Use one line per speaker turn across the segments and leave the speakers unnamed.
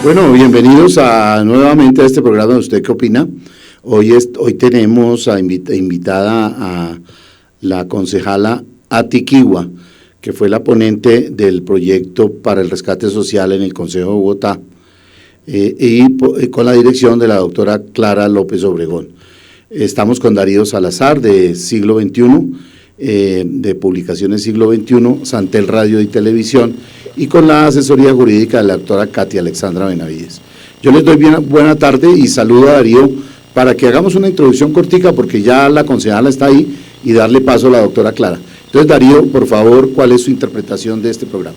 Bueno, bienvenidos nuevamente a este programa. ¿Usted qué opina? Hoy tenemos invitada a la concejala Atiquigua, que fue la ponente del proyecto para el rescate social en el Consejo de Bogotá, y con la dirección de la doctora Clara López Obregón. Estamos con Darío Salazar, de Siglo XXI, de Publicaciones Siglo XXI, Santel Radio y Televisión, y con la asesoría jurídica de la doctora Katia Alexandra Benavides. Yo les doy buena tarde y saludo a Darío para que hagamos una introducción cortica, porque ya la concejala está ahí, y darle paso a la doctora Clara. Entonces, Darío, por favor, ¿cuál es su interpretación de este programa?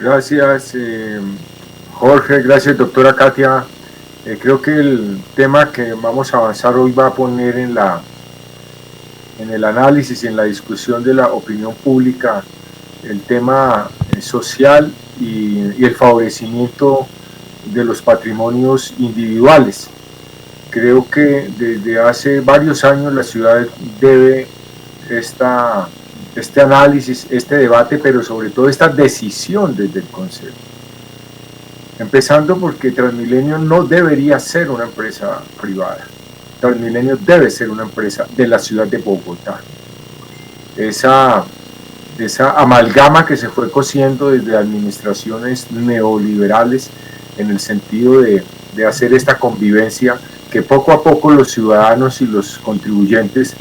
Gracias, Jorge, gracias, doctora Katia. Creo que el tema que vamos a avanzar hoy va a poner en el análisis y en la discusión de la opinión pública el tema social y el favorecimiento de los patrimonios individuales. Creo que desde hace varios años la ciudad debe este análisis, este debate, pero sobre todo esta decisión desde el Consejo. Empezando porque Transmilenio no debería ser una empresa privada. Transmilenio debe ser una empresa de la ciudad de Bogotá. Esa amalgama que se fue cosiendo desde administraciones neoliberales en el sentido de hacer esta convivencia que poco a poco los ciudadanos y los contribuyentes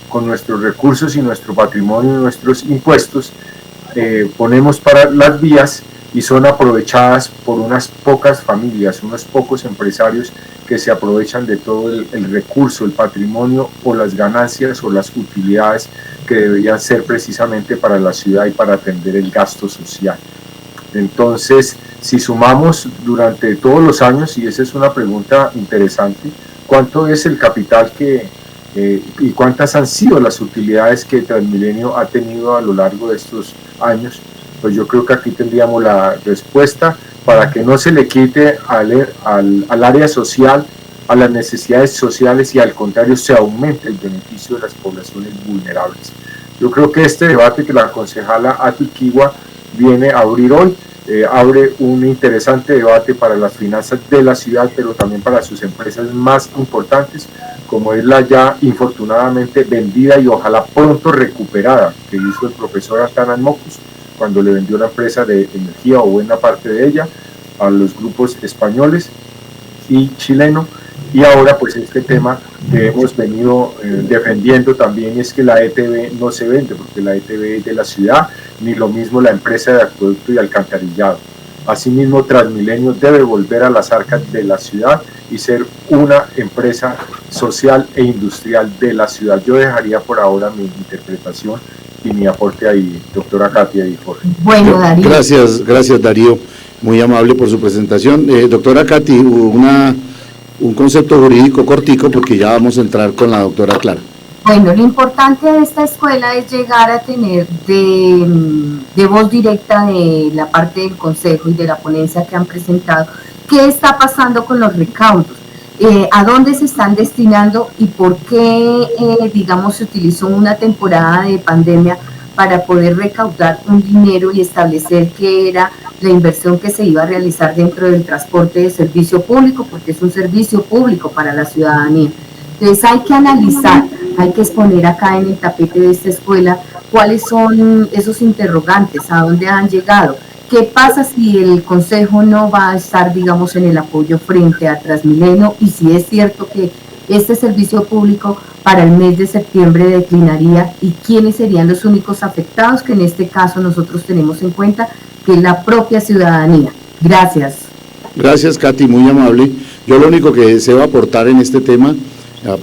con nuestros recursos y nuestro patrimonio y nuestros impuestos ponemos para las vías, y son aprovechadas por unas pocas familias, unos pocos empresarios que se aprovechan de todo el recurso, el patrimonio o las ganancias o las utilidades que deberían ser precisamente para la ciudad y para atender el gasto social. Entonces, si sumamos durante todos los años, y esa es una pregunta interesante, ¿cuánto es el capital y cuántas han sido las utilidades que Transmilenio ha tenido a lo largo de estos años? Pues yo creo que aquí tendríamos la respuesta para que no se le quite al área social, a las necesidades sociales, y al contrario se aumente el beneficio de las poblaciones vulnerables. Yo creo que este debate que la concejala Atiquigua viene a abrir hoy, abre un interesante debate para las finanzas de la ciudad, pero también para sus empresas más importantes, como es la ya infortunadamente vendida y ojalá pronto recuperada que hizo el profesor Atanan Mocus cuando le vendió la empresa de energía o buena parte de ella a los grupos españoles y chileno. Y ahora pues este tema que hemos venido defendiendo también es que la ETB no se vende, porque la ETB es de la ciudad, ni lo mismo la empresa de acueducto y alcantarillado. Asimismo, Transmilenio debe volver a las arcas de la ciudad y ser una empresa social e industrial de la ciudad. Yo dejaría por ahora mi interpretación y mi aporte ahí, doctora Katia y Jorge.
Bueno, Darío. Gracias Darío, muy amable por su presentación. Doctora Katy, un concepto jurídico cortico, porque ya vamos a entrar con la doctora Clara.
Bueno, lo importante de esta escuela es llegar a tener de voz directa de la parte del Consejo y de la ponencia que han presentado, qué está pasando con los recaudos, a dónde se están destinando y por qué, digamos, se utilizó una temporada de pandemia para poder recaudar un dinero y establecer qué era la inversión que se iba a realizar dentro del transporte de servicio público, porque es un servicio público para la ciudadanía. Entonces hay que analizar, hay que exponer acá en el tapete de esta escuela cuáles son esos interrogantes, a dónde han llegado, qué pasa si el Consejo no va a estar, digamos, en el apoyo frente a Transmilenio, y si es cierto que este servicio público para el mes de septiembre declinaría, y quiénes serían los únicos afectados, que en este caso nosotros tenemos en cuenta que es la propia ciudadanía. Gracias.
Gracias, Katy, muy amable. Yo lo único que deseo aportar en este tema,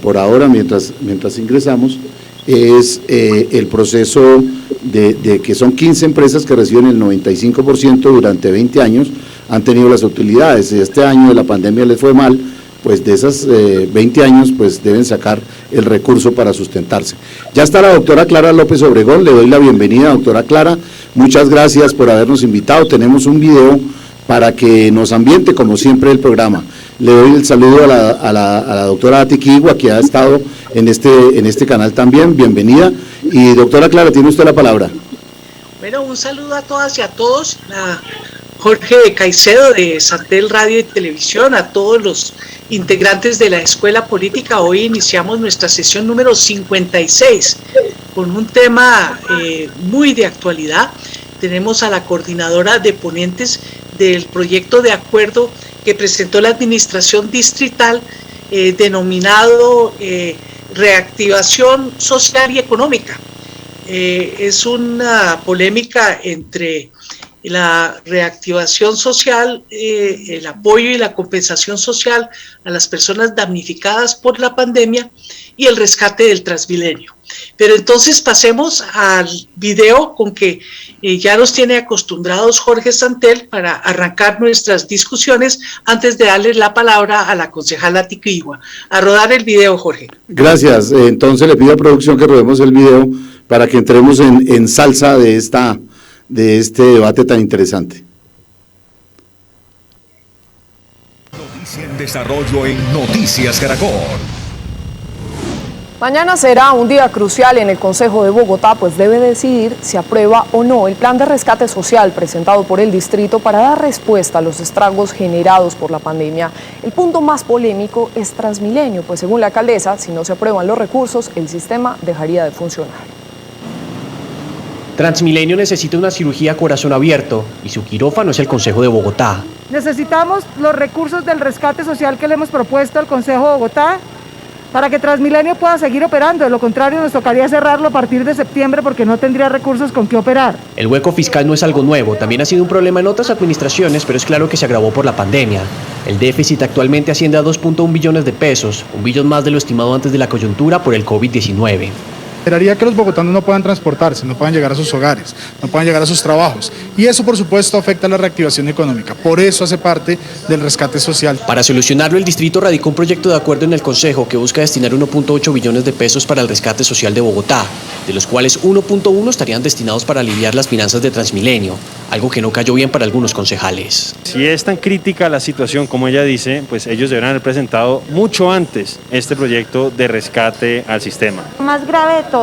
por ahora, mientras ingresamos, es el proceso de que son 15 empresas que reciben el 95% durante 20 años, han tenido las utilidades. Este año de la pandemia les fue mal, pues de esas 20 años pues deben sacar el recurso para sustentarse. Ya está la doctora Clara López Obregón, le doy la bienvenida, doctora Clara, muchas gracias por habernos invitado. Tenemos un video para que nos ambiente como siempre el programa. Le doy el saludo a la doctora Atiquigua, que ha estado en este canal también, bienvenida. Y doctora Clara, tiene usted la palabra.
Bueno, un saludo a todas y a todos. Jorge Caicedo de Santel Radio y Televisión, a todos los integrantes de la Escuela Política. Hoy iniciamos nuestra sesión número 56 con un tema muy de actualidad. Tenemos a la coordinadora de ponentes del proyecto de acuerdo que presentó la Administración Distrital denominado Reactivación Social y Económica. Es una polémica entre la reactivación social, el apoyo y la compensación social a las personas damnificadas por la pandemia y el rescate del Transmilenio. Pero entonces pasemos al video con que ya nos tiene acostumbrados Jorge Santel para arrancar nuestras discusiones antes de darle la palabra a la concejala Atiquigua. A rodar el video, Jorge.
Gracias. Entonces le pido a producción que rodemos el video para que entremos en salsa de este debate tan interesante.
Noticia en desarrollo en Noticias Caracol.
Mañana será un día crucial en el Consejo de Bogotá, pues debe decidir si aprueba o no el plan de rescate social presentado por el distrito para dar respuesta a los estragos generados por la pandemia. El punto más polémico es Transmilenio, pues según la alcaldesa, si no se aprueban los recursos, el sistema dejaría de funcionar.
Transmilenio necesita una cirugía a corazón abierto y su quirófano es el Consejo de Bogotá.
Necesitamos los recursos del rescate social que le hemos propuesto al Consejo de Bogotá para que Transmilenio pueda seguir operando. De lo contrario, nos tocaría cerrarlo a partir de septiembre porque no tendría recursos con qué operar.
El hueco fiscal no es algo nuevo, también ha sido un problema en otras administraciones, pero es claro que se agravó por la pandemia. El déficit actualmente asciende a 2.1 billones de pesos, un billón más de lo estimado antes de la coyuntura por el COVID-19.
Esperaría que los bogotanos no puedan transportarse, no puedan llegar a sus hogares, no puedan llegar a sus trabajos. Y eso, por supuesto, afecta a la reactivación económica. Por eso hace parte del rescate social.
Para solucionarlo, el distrito radicó un proyecto de acuerdo en el Consejo que busca destinar 1.8 billones de pesos para el rescate social de Bogotá, de los cuales 1.1 estarían destinados para aliviar las finanzas de Transmilenio, algo que no cayó bien para algunos concejales.
Si es tan crítica la situación como ella dice, pues ellos deberán haber presentado mucho antes este proyecto de rescate al sistema.
Lo más grave de todo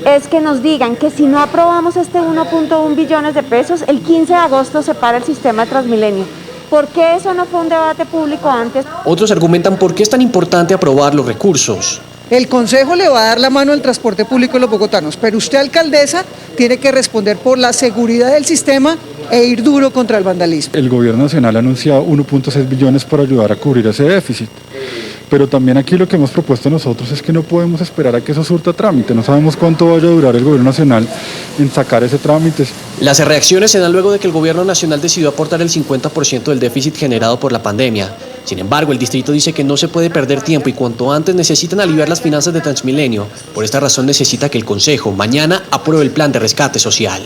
es que nos digan que si no aprobamos este 1.1 billones de pesos, el 15 de agosto se para el sistema de Transmilenio. ¿Por qué eso no fue un debate público antes?
Otros argumentan por qué es tan importante aprobar los recursos.
El Consejo le va a dar la mano al transporte público de los bogotanos, pero usted, alcaldesa, tiene que responder por la seguridad del sistema e ir duro contra el vandalismo.
El gobierno nacional ha anunciado 1.6 billones para ayudar a cubrir ese déficit. Pero también aquí lo que hemos propuesto nosotros es que no podemos esperar a que eso surta trámite. No sabemos cuánto vaya a durar el gobierno nacional en sacar ese trámite.
Las reacciones se dan luego de que el gobierno nacional decidió aportar el 50% del déficit generado por la pandemia. Sin embargo, el distrito dice que no se puede perder tiempo y cuanto antes necesitan aliviar las finanzas de Transmilenio. Por esta razón necesita que el Consejo mañana apruebe el plan de rescate social.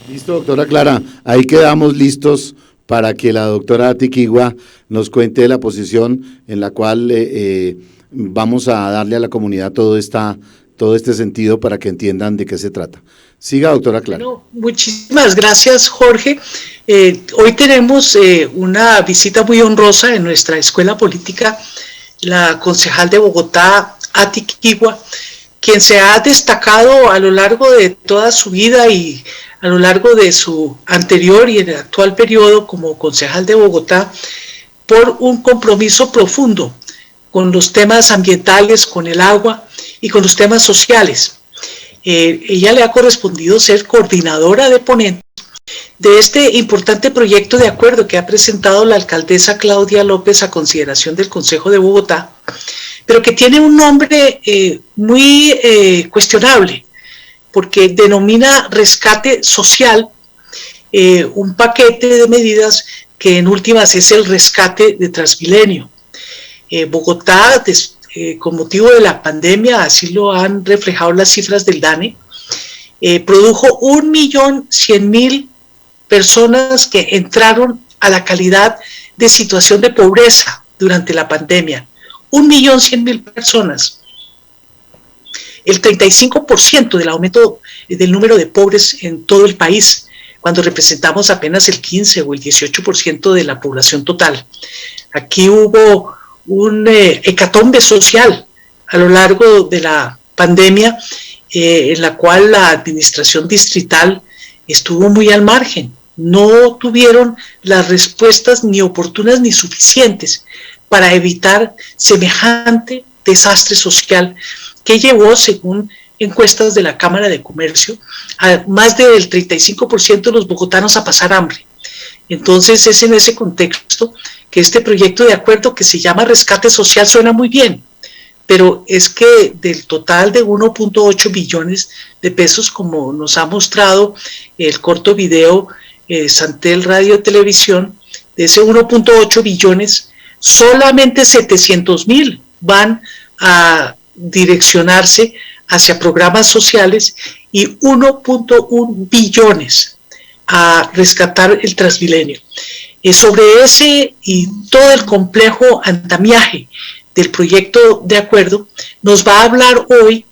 Listo, doctora Clara. Ahí quedamos listos para que la doctora Atiquigua nos cuente la posición en la cual vamos a darle a la comunidad todo este sentido para que entiendan de qué se trata. Siga, doctora Clara.
Bueno, muchísimas gracias, Jorge. Hoy tenemos una visita muy honrosa en nuestra escuela política, la concejal de Bogotá, Atiquigua, quien se ha destacado a lo largo de toda su vida y a lo largo de su anterior y en el actual periodo como concejal de Bogotá, por un compromiso profundo con los temas ambientales, con el agua y con los temas sociales. Ella le ha correspondido ser coordinadora de ponentes de este importante proyecto de acuerdo que ha presentado la alcaldesa Claudia López a consideración del Consejo de Bogotá, pero que tiene un nombre muy cuestionable, porque denomina rescate social un paquete de medidas que en últimas es el rescate de Transmilenio. Bogotá, con motivo de la pandemia, así lo han reflejado las cifras del DANE, produjo 1.100.000 personas que entraron a la calidad de situación de pobreza durante la pandemia. 1.100.000 personas. El 35% del aumento del número de pobres en todo el país, cuando representamos apenas el 15 o el 18% de la población total. Aquí hubo un hecatombe social a lo largo de la pandemia, en la cual la administración distrital estuvo muy al margen no tuvieron las respuestas ni oportunas ni suficientes para evitar semejante desastre social que llevó, según encuestas de la Cámara de Comercio, a más del 35% de los bogotanos a pasar hambre. Entonces es en ese contexto que este proyecto de acuerdo, que se llama Rescate Social, suena muy bien, pero es que del total de 1.8 billones de pesos, como nos ha mostrado el corto video Santel Radio Televisión, de ese 1.8 billones, solamente 700.000 van a direccionarse hacia programas sociales y 1.1 billones a rescatar el Transmilenio. Sobre ese y todo el complejo andamiaje del proyecto de acuerdo nos va a hablar hoy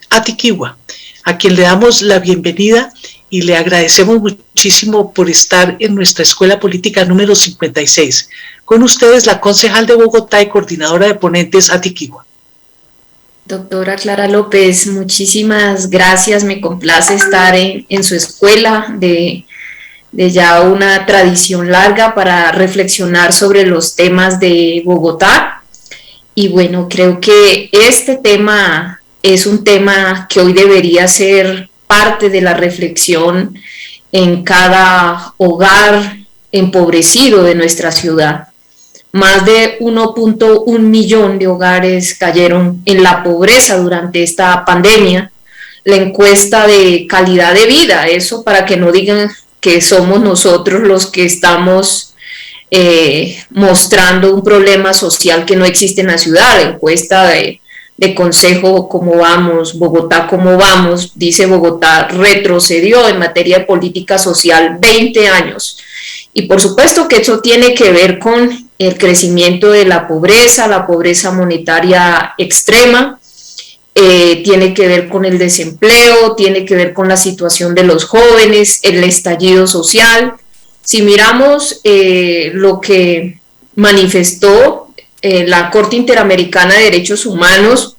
Atiquigua, a quien le damos la bienvenida y le agradecemos muchísimo por estar en nuestra escuela política número 56. Con ustedes la concejal de Bogotá y coordinadora de ponentes, Atiquigua.
Doctora Clara López, muchísimas gracias, me complace estar en su escuela de ya una tradición larga para reflexionar sobre los temas de Bogotá. Y bueno, creo que este tema es un tema que hoy debería ser parte de la reflexión en cada hogar empobrecido de nuestra ciudad. Más de 1.1 millón de hogares cayeron en la pobreza durante esta pandemia. La encuesta de calidad de vida, eso para que no digan que somos nosotros los que estamos mostrando un problema social que no existe en la ciudad. La encuesta de Consejo ¿Cómo vamos? Bogotá ¿Cómo vamos? Dice Bogotá retrocedió en materia de política social 20 años. Y por supuesto que eso tiene que ver con el crecimiento de la pobreza monetaria extrema, tiene que ver con el desempleo, tiene que ver con la situación de los jóvenes, el estallido social. Si miramos lo que manifestó la Corte Interamericana de Derechos Humanos,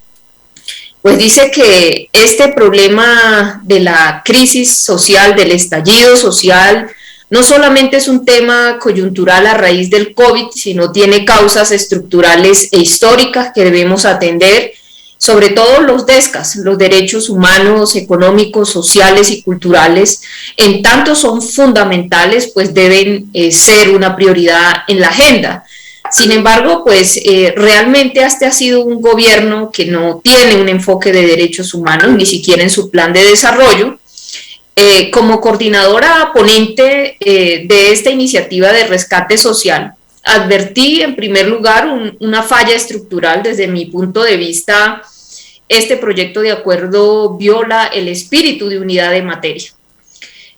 pues dice que este problema de la crisis social, del estallido social, no solamente es un tema coyuntural a raíz del COVID, sino tiene causas estructurales e históricas que debemos atender, sobre todo los DESCAS, los derechos humanos, económicos, sociales y culturales, en tanto son fundamentales, pues deben ser una prioridad en la agenda. Sin embargo, pues realmente este ha sido un gobierno que no tiene un enfoque de derechos humanos, ni siquiera en su plan de desarrollo. Como coordinadora ponente de esta iniciativa de rescate social, advertí en primer lugar una falla estructural. Desde mi punto de vista, este proyecto de acuerdo viola el espíritu de unidad de materia.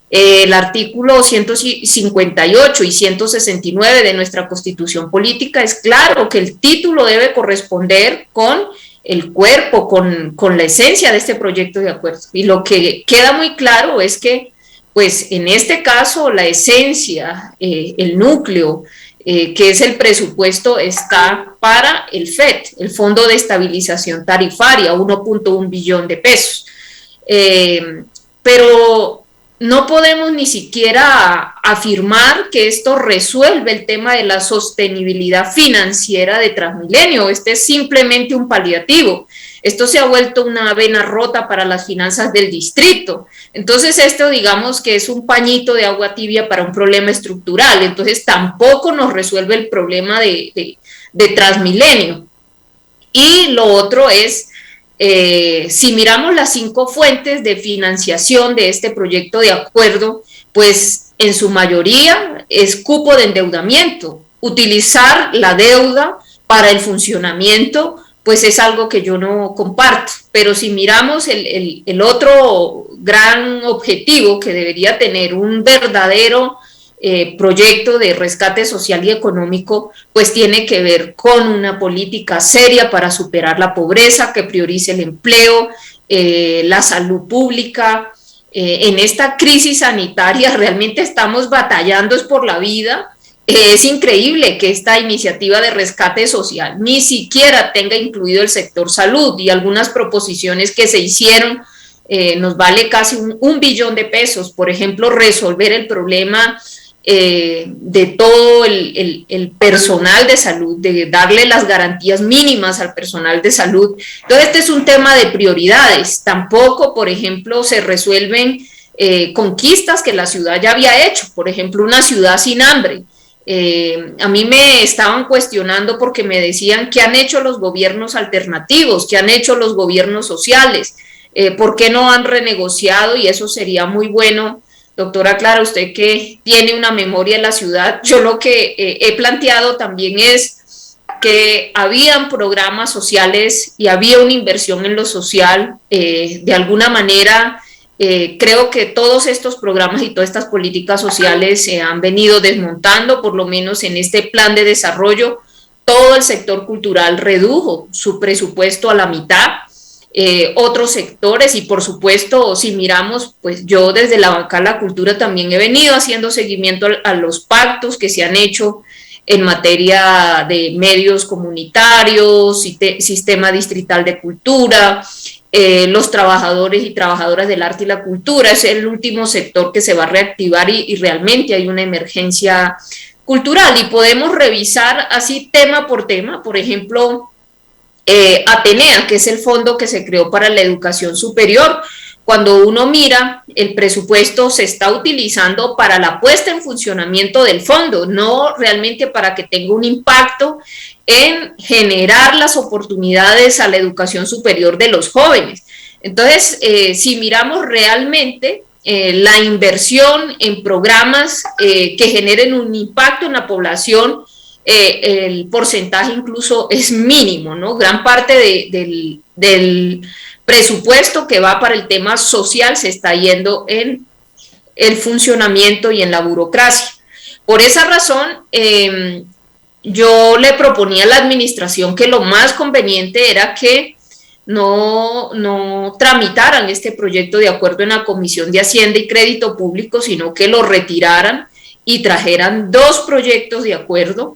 El artículo 158 y 169 de nuestra Constitución Política es claro que el título debe corresponder con el cuerpo, con la esencia de este proyecto de acuerdo. Y lo que queda muy claro es que, pues en este caso, la esencia, el núcleo, que es el presupuesto, está para el FED, el Fondo de Estabilización Tarifaria, 1.1 billón de pesos. Pero no podemos ni siquiera afirmar que esto resuelve el tema de la sostenibilidad financiera de Transmilenio. Este es simplemente un paliativo. Esto se ha vuelto una vena rota para las finanzas del distrito. Entonces esto, digamos que es un pañito de agua tibia para un problema estructural. Entonces tampoco nos resuelve el problema de Transmilenio. Y lo otro es, si miramos las 5 fuentes de financiación de este proyecto de acuerdo, pues en su mayoría es cupo de endeudamiento. Utilizar la deuda para el funcionamiento, pues es algo que yo no comparto. Pero si miramos el otro gran objetivo que debería tener un verdadero proyecto de rescate social y económico, pues tiene que ver con una política seria para superar la pobreza, que priorice el empleo, la salud pública. En esta crisis sanitaria realmente estamos batallando es por la vida. Es increíble que esta iniciativa de rescate social ni siquiera tenga incluido el sector salud, y algunas proposiciones que se hicieron nos vale casi un billón de pesos, por ejemplo, resolver el problema de todo el personal de salud, de darle las garantías mínimas al personal de salud. Entonces, este es un tema de prioridades. Tampoco, por ejemplo, se resuelven conquistas que la ciudad ya había hecho, por ejemplo, una ciudad sin hambre. A mí me estaban cuestionando porque me decían qué han hecho los gobiernos alternativos, qué han hecho los gobiernos sociales, por qué no han renegociado, y eso sería muy bueno. Doctora Clara, usted que tiene una memoria en la ciudad, yo lo que he planteado también es que habían programas sociales y había una inversión en lo social. De alguna manera, creo que todos estos programas y todas estas políticas sociales se han venido desmontando, por lo menos en este plan de desarrollo. Todo el sector cultural redujo su presupuesto a la mitad. Otros sectores, y por supuesto, si miramos, pues yo desde la bancada de la cultura también he venido haciendo seguimiento a los pactos que se han hecho en materia de medios comunitarios, sistema distrital de cultura, los trabajadores y trabajadoras del arte y la cultura. Es el último sector que se va a reactivar y realmente hay una emergencia cultural, y podemos revisar así tema por tema. Por ejemplo, Atenea, que es el fondo que se creó para la educación superior. Cuando uno mira, el presupuesto se está utilizando para la puesta en funcionamiento del fondo, no realmente para que tenga un impacto en generar las oportunidades a la educación superior de los jóvenes. Entonces, si miramos realmente la inversión en programas que generen un impacto en la población, el porcentaje incluso es mínimo, ¿no? Gran parte del presupuesto que va para el tema social se está yendo en el funcionamiento y en la burocracia. Por esa razón, yo le proponía a la administración que lo más conveniente era que no tramitaran este proyecto de acuerdo en la Comisión de Hacienda y Crédito Público, sino que lo retiraran y trajeran dos proyectos de acuerdo.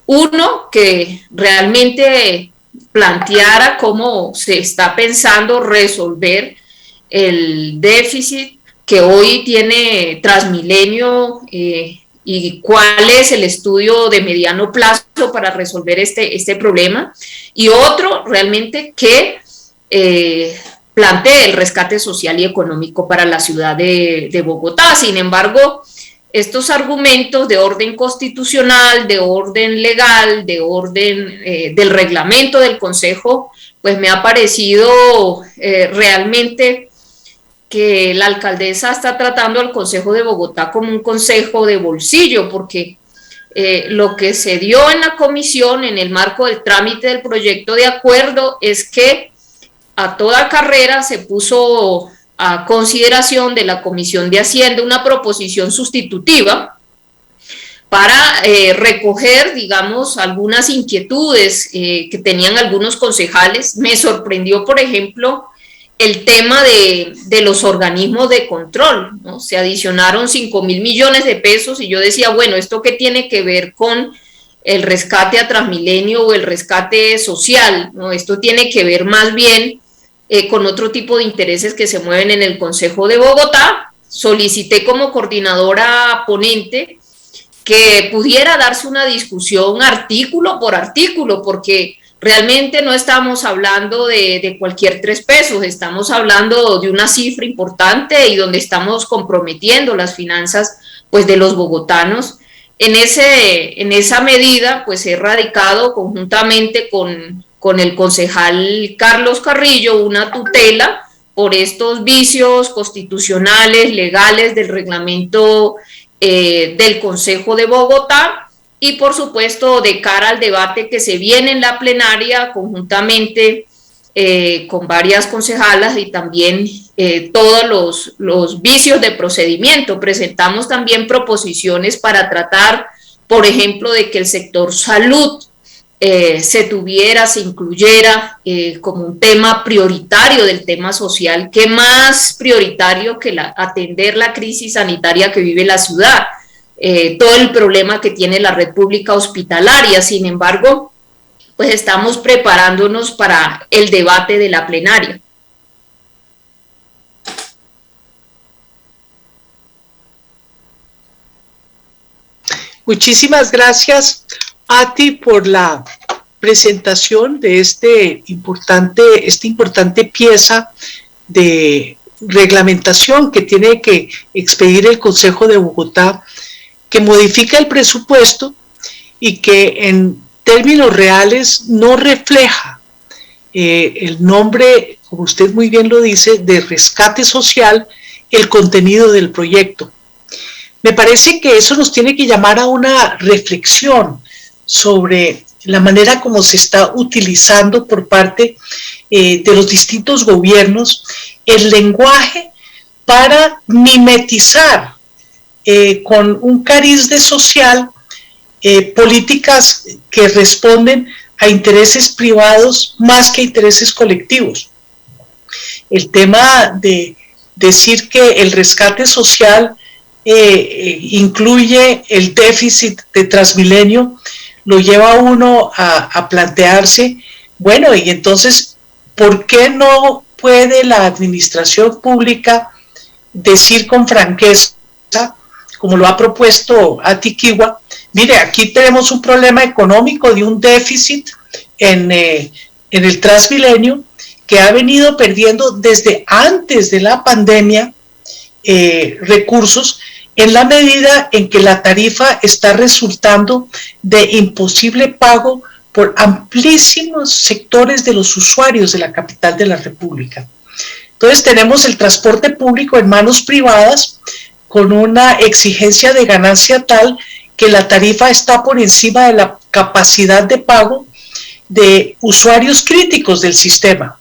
Uno que realmente planteara cómo se está pensando resolver el déficit que hoy tiene Transmilenio, y cuál es el estudio de mediano plazo para resolver este problema, y otro realmente que plantee el rescate social y económico para la ciudad de Bogotá. Sin embargo, estos argumentos de orden constitucional, de orden legal, de orden del reglamento del Consejo, pues me ha parecido realmente que la alcaldesa está tratando al Consejo de Bogotá como un consejo de bolsillo, porque lo que se dio en la comisión en el marco del trámite del proyecto de acuerdo es que a toda carrera se puso a consideración de la Comisión de Hacienda una proposición sustitutiva para recoger, digamos, algunas inquietudes que tenían algunos concejales. Me sorprendió, por ejemplo, el tema de los organismos de control, ¿no? Se adicionaron 5.000 millones de pesos y yo decía, bueno, ¿esto qué tiene que ver con el rescate a Transmilenio o el rescate social, ¿no? Esto tiene que ver más bien con otro tipo de intereses que se mueven en el Consejo de Bogotá. Solicité como coordinadora ponente que pudiera darse una discusión artículo por artículo, porque realmente no estamos hablando de cualquier 3 pesos, estamos hablando de una cifra importante y donde estamos comprometiendo las finanzas, pues, de los bogotanos. En esa medida, pues, he radicado conjuntamente con el concejal Carlos Carrillo una tutela por estos vicios constitucionales, legales del reglamento del Consejo de Bogotá, y por supuesto de cara al debate que se viene en la plenaria conjuntamente con varias concejalas y también todos los vicios de procedimiento. Presentamos también proposiciones para tratar, por ejemplo, de que el sector salud se incluyera como un tema prioritario del tema social. ¿Qué más prioritario que atender la crisis sanitaria que vive la ciudad? Todo el problema que tiene la red pública hospitalaria. Sin embargo, pues estamos preparándonos para el debate de la plenaria.
Muchísimas gracias a ti por la presentación de esta importante pieza de reglamentación que tiene que expedir el Consejo de Bogotá, que modifica el presupuesto y que en términos reales no refleja el nombre, como usted muy bien lo dice, de rescate social, el contenido del proyecto. Me parece que eso nos tiene que llamar a una reflexión sobre la manera como se está utilizando por parte de los distintos gobiernos el lenguaje para mimetizar con un cariz de social políticas que responden a intereses privados más que a intereses colectivos. El tema de decir que el rescate social incluye el déficit de Transmilenio, lo lleva a uno a plantearse, bueno, y entonces, ¿por qué no puede la administración pública decir con franqueza, como lo ha propuesto Atiquigua, mire, aquí tenemos un problema económico de un déficit en el Transmilenio que ha venido perdiendo desde antes de la pandemia recursos, en la medida en que la tarifa está resultando de imposible pago por amplísimos sectores de los usuarios de la capital de la República. Entonces tenemos el transporte público en manos privadas con una exigencia de ganancia tal que la tarifa está por encima de la capacidad de pago de usuarios críticos del sistema.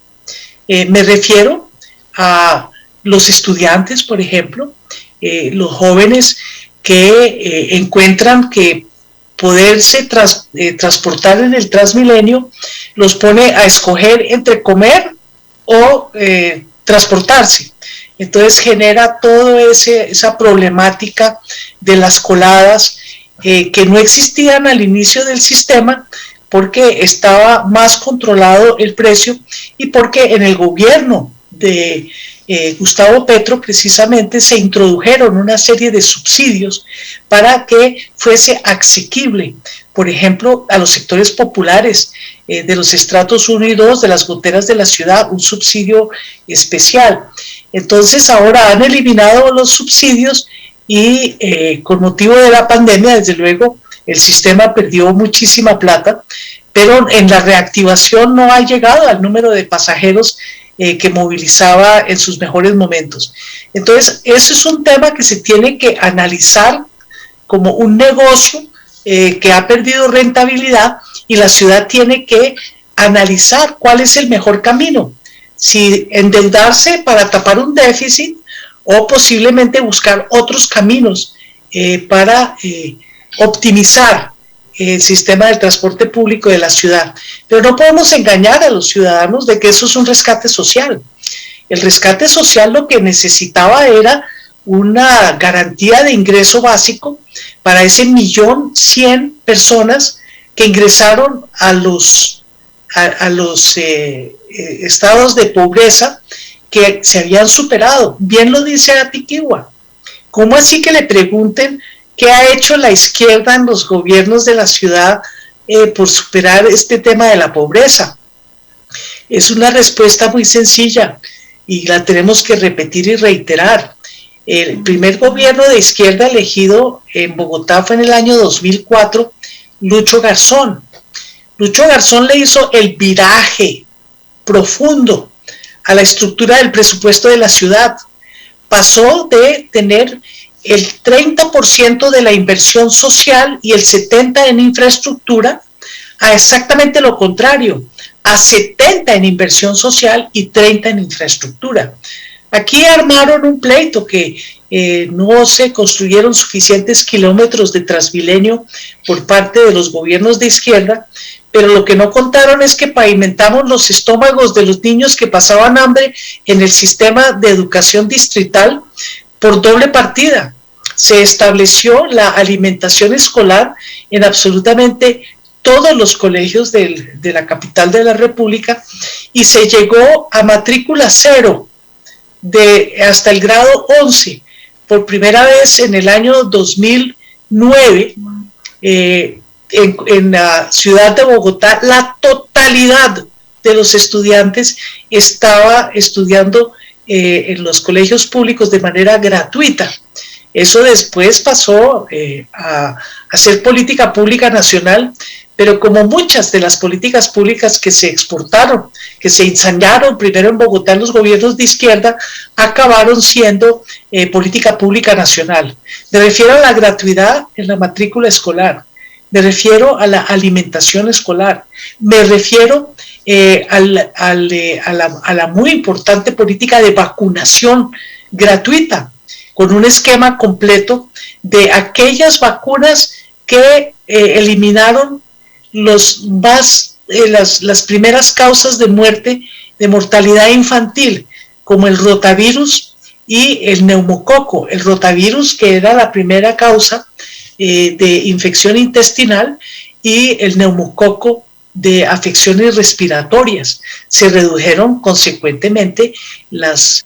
Me refiero a los estudiantes, por ejemplo, los jóvenes que encuentran que poderse transportar en el Transmilenio los pone a escoger entre comer o transportarse. Entonces genera toda esa problemática de las coladas que no existían al inicio del sistema porque estaba más controlado el precio y porque en el gobierno de Gustavo Petro precisamente se introdujeron una serie de subsidios para que fuese asequible, por ejemplo, a los sectores populares de los estratos 1 y 2 de las goteras de la ciudad, un subsidio especial. Entonces ahora han eliminado los subsidios y con motivo de la pandemia, desde luego, el sistema perdió muchísima plata, pero en la reactivación no ha llegado al número de pasajeros que movilizaba en sus mejores momentos. Entonces, eso es un tema que se tiene que analizar como un negocio que ha perdido rentabilidad y la ciudad tiene que analizar cuál es el mejor camino. Si endeudarse para tapar un déficit o posiblemente buscar otros caminos para optimizar el sistema del transporte público de la ciudad. Pero no podemos engañar a los ciudadanos de que eso es un rescate social. El rescate social lo que necesitaba era una garantía de ingreso básico para ese 1.100.000 personas que ingresaron a los estados de pobreza que se habían superado. Bien lo dice Atiquigua. ¿Cómo así que le pregunten qué ha hecho la izquierda en los gobiernos de la ciudad por superar este tema de la pobreza? Es una respuesta muy sencilla y la tenemos que repetir y reiterar. El primer gobierno de izquierda elegido en Bogotá fue en el año 2004, Lucho Garzón. Lucho Garzón le hizo el viraje profundo a la estructura del presupuesto de la ciudad. Pasó de tener el 30% de la inversión social y el 70% en infraestructura a exactamente lo contrario, a 70% en inversión social y 30% en infraestructura. Aquí armaron un pleito que no se construyeron suficientes kilómetros de Transmilenio por parte de los gobiernos de izquierda, pero lo que no contaron es que pavimentamos los estómagos de los niños que pasaban hambre en el sistema de educación distrital por doble partida. Se estableció la alimentación escolar en absolutamente todos los colegios de la capital de la República y se llegó a matrícula cero hasta el grado 11. Por primera vez en el año 2009 en la ciudad de Bogotá, la totalidad de los estudiantes estaba estudiando en los colegios públicos de manera gratuita. Eso después pasó a ser política pública nacional, pero como muchas de las políticas públicas que se exportaron, que se ensayaron primero en Bogotá en los gobiernos de izquierda, acabaron siendo política pública nacional. Me refiero a la gratuidad en la matrícula escolar, me refiero a la alimentación escolar, me refiero a la muy importante política de vacunación gratuita, con un esquema completo de aquellas vacunas que eliminaron las primeras causas de muerte, de mortalidad infantil, como el rotavirus y el neumococo. El rotavirus, que era la primera causa de infección intestinal, y el neumococo de afecciones respiratorias. Se redujeron consecuentemente las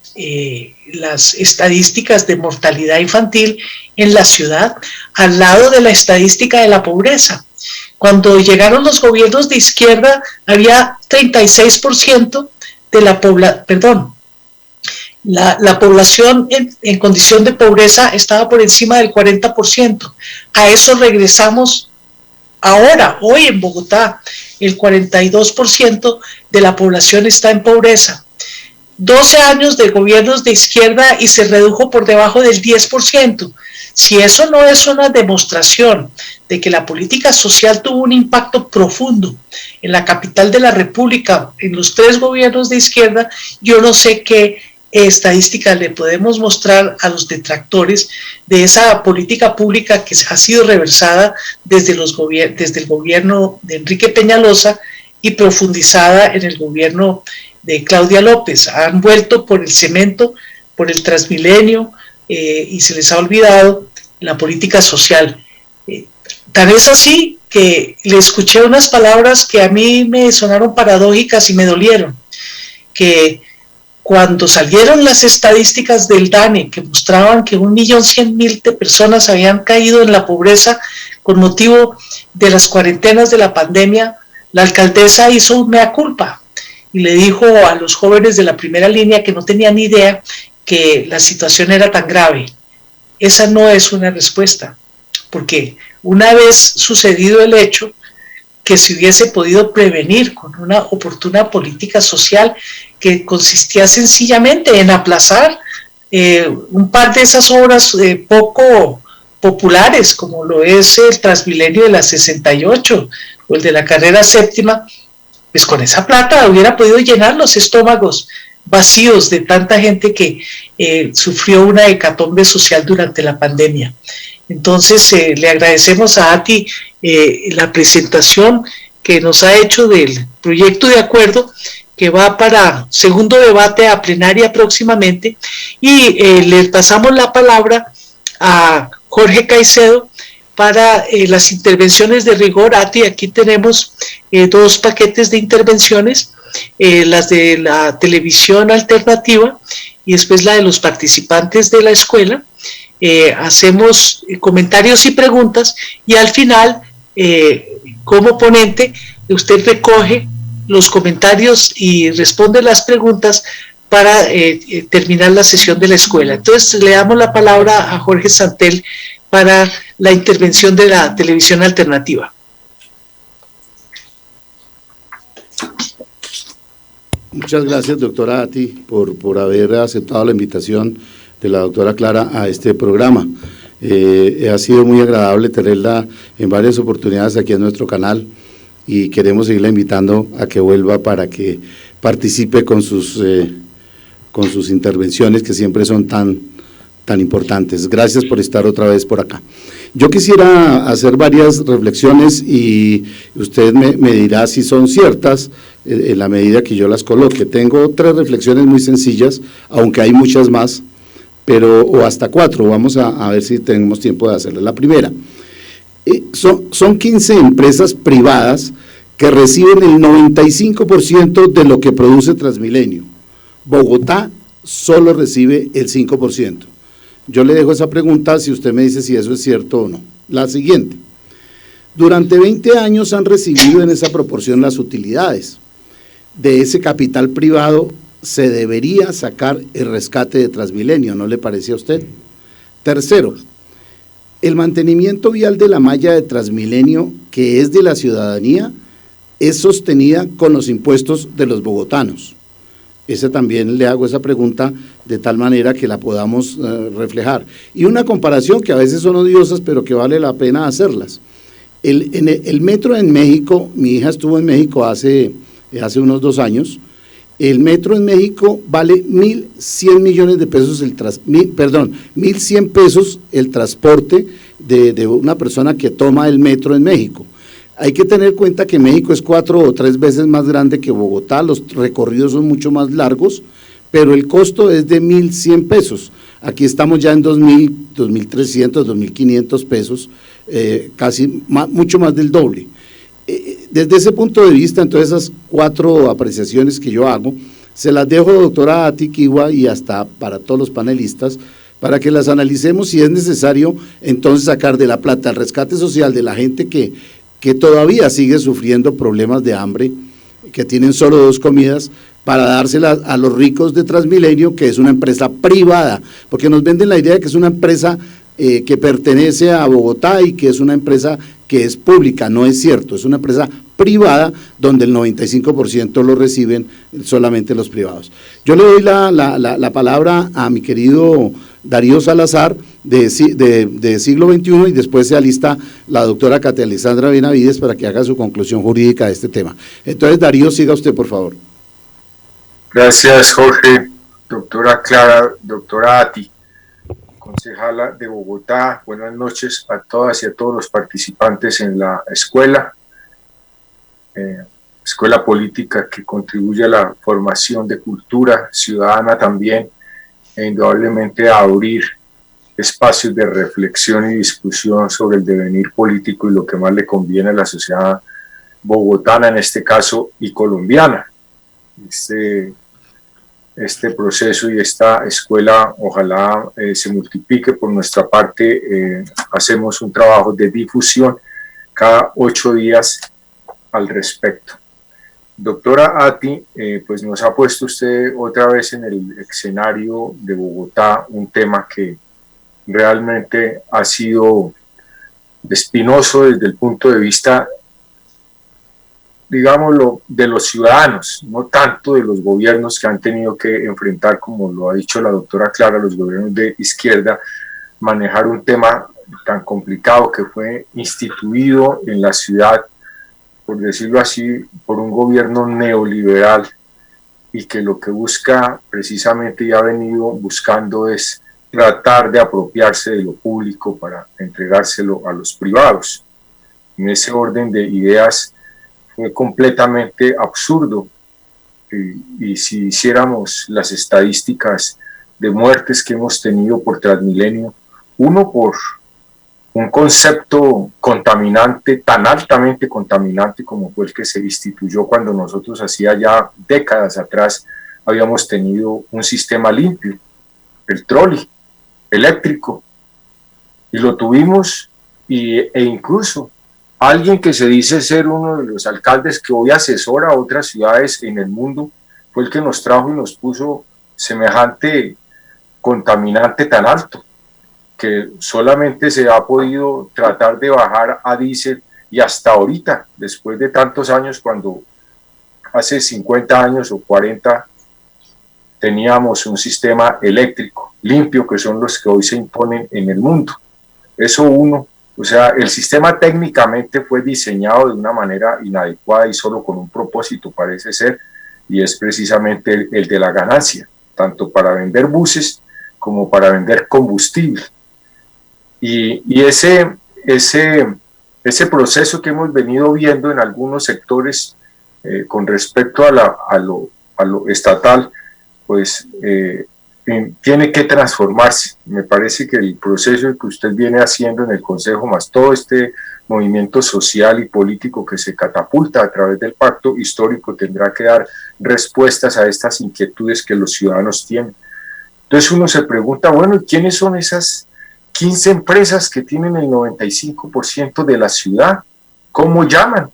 estadísticas de mortalidad infantil en la ciudad, al lado de la estadística de la pobreza. Cuando llegaron los gobiernos de izquierda, había 36% de la población, la población en condición de pobreza estaba por encima del 40%. A eso regresamos ahora, hoy en Bogotá, el 42% de la población está en pobreza. 12 años de gobiernos de izquierda y se redujo por debajo del 10%. Si eso no es una demostración de que la política social tuvo un impacto profundo en la capital de la República, en los 3 gobiernos de izquierda, yo no sé qué estadísticas le podemos mostrar a los detractores de esa política pública que ha sido reversada desde el gobierno de Enrique Peñalosa y profundizada en el gobierno de Claudia López. Han vuelto por el cemento, por el Transmilenio, y se les ha olvidado la política social. Tan es así que le escuché unas palabras que a mí me sonaron paradójicas y me dolieron, que cuando salieron las estadísticas del DANE que mostraban que 1.100.000 personas habían caído en la pobreza con motivo de las cuarentenas de la pandemia, la alcaldesa hizo un mea culpa y le dijo a los jóvenes de la primera línea que no tenían ni idea que la situación era tan grave. Esa no es una respuesta, porque una vez sucedido el hecho, que se hubiese podido prevenir con una oportuna política social que consistía sencillamente en aplazar un par de esas obras poco populares, como lo es el Transmilenio de la 68 o el de la carrera séptima, pues con esa plata hubiera podido llenar los estómagos vacíos de tanta gente que sufrió una hecatombe social durante la pandemia. Entonces le agradecemos a Ati la presentación que nos ha hecho del proyecto de acuerdo que va para segundo debate a plenaria próximamente, y le pasamos la palabra a Jorge Caicedo para las intervenciones de rigor. Ati, aquí tenemos 2 paquetes de intervenciones, las de la televisión alternativa y después la de los participantes de la escuela. Hacemos comentarios y preguntas y al final, como ponente, usted recoge los comentarios y responde las preguntas para terminar la sesión de la escuela. Entonces le damos la palabra a Jorge Santel para la intervención de la televisión alternativa.
Muchas gracias, doctora Ati, por haber aceptado la invitación de la doctora Clara a este programa. Ha sido muy agradable tenerla en varias oportunidades aquí en nuestro canal y queremos seguirla invitando a que vuelva para que participe con sus intervenciones, que siempre son tan importantes. Gracias por estar otra vez por acá. Yo quisiera hacer varias reflexiones y usted me dirá si son ciertas en la medida que yo las coloque. Tengo 3 reflexiones muy sencillas, aunque hay muchas más, o hasta 4, vamos a ver si tenemos tiempo de hacerlas. La primera, son 15 empresas privadas que reciben el 95% de lo que produce Transmilenio. Bogotá solo recibe el 5%. Yo le dejo esa pregunta si usted me dice si eso es cierto o no. La siguiente, Durante 20 años han recibido en esa proporción las utilidades. De ese capital privado se debería sacar el rescate de Transmilenio, ¿no le parece a usted? Tercero, el mantenimiento vial de la malla de Transmilenio, que es de la ciudadanía, es sostenida con los impuestos de los bogotanos. Esa también le hago esa pregunta de tal manera que la podamos reflejar. Y una comparación que a veces son odiosas, pero que vale la pena hacerlas. El metro en México, mi hija estuvo en México hace unos 2 años, el metro en México vale 1.100 millones de pesos, 1.100 pesos el transporte de una persona que toma el metro en México. Hay que tener en cuenta que México es 4 o 3 veces más grande que Bogotá, los recorridos son mucho más largos, pero el costo es de 1.100 pesos. Aquí estamos ya en 2.000, 2.300, 2.500 pesos, mucho más del doble. Desde ese punto de vista, entonces esas 4 apreciaciones que yo hago, se las dejo, doctora Atiquigua, y hasta para todos los panelistas, para que las analicemos si es necesario entonces sacar de la plata el rescate social de la gente que todavía sigue sufriendo problemas de hambre, que tienen solo 2 comidas, para dárselas a los ricos de Transmilenio, que es una empresa privada, porque nos venden la idea de que es una empresa que pertenece a Bogotá y que es una empresa que es pública. No es cierto, es una empresa privada donde el 95% lo reciben solamente los privados. Yo le doy la palabra a mi querido Darío Salazar de Siglo XXI, y después se alista la doctora Katia Alexandra Benavides para que haga su conclusión jurídica de este tema. Entonces, Darío, siga usted, por favor.
Gracias, Jorge. Doctora Clara, doctora Ati, concejala de Bogotá, buenas noches a todas y a todos los participantes en la escuela política que contribuye a la formación de cultura ciudadana también, e indudablemente a abrir espacios de reflexión y discusión sobre el devenir político y lo que más le conviene a la sociedad bogotana en este caso y colombiana. Este proceso y esta escuela ojalá se multiplique. Por nuestra parte hacemos un trabajo de difusión cada 8 días al respecto. Doctora Ati, pues nos ha puesto usted otra vez en el escenario de Bogotá un tema que realmente ha sido espinoso desde el punto de vista, digámoslo, de los ciudadanos, no tanto de los gobiernos que han tenido que enfrentar, como lo ha dicho la doctora Clara, los gobiernos de izquierda, manejar un tema tan complicado que fue instituido en la ciudad, por decirlo así, por un gobierno neoliberal, y que lo que busca precisamente y ha venido buscando es tratar de apropiarse de lo público para entregárselo a los privados. En ese orden de ideas fue completamente absurdo, y si hiciéramos las estadísticas de muertes que hemos tenido por Transmilenio, uno por un concepto contaminante, tan altamente contaminante como fue el que se instituyó cuando nosotros hacía ya décadas atrás habíamos tenido un sistema limpio, el trolley eléctrico, y lo tuvimos, e incluso alguien que se dice ser uno de los alcaldes que hoy asesora a otras ciudades en el mundo fue el que nos trajo y nos puso semejante contaminante tan alto, que solamente se ha podido tratar de bajar a diésel, y hasta ahorita, después de tantos años, cuando hace 50 años o 40 teníamos un sistema eléctrico limpio, que son los que hoy se imponen en el mundo. Eso uno, o sea, el sistema técnicamente fue diseñado de una manera inadecuada y solo con un propósito parece ser, y es precisamente el de la ganancia, tanto para vender buses como para vender combustible. Y ese proceso que hemos venido viendo en algunos sectores con respecto a lo estatal, pues tiene que transformarse. Me parece que el proceso que usted viene haciendo en el Consejo, más todo este movimiento social y político que se catapulta a través del pacto histórico, tendrá que dar respuestas a estas inquietudes que los ciudadanos tienen. Entonces uno se pregunta, bueno, ¿quiénes son esas 15 empresas que tienen el 95% de la ciudad? ¿Cómo llaman?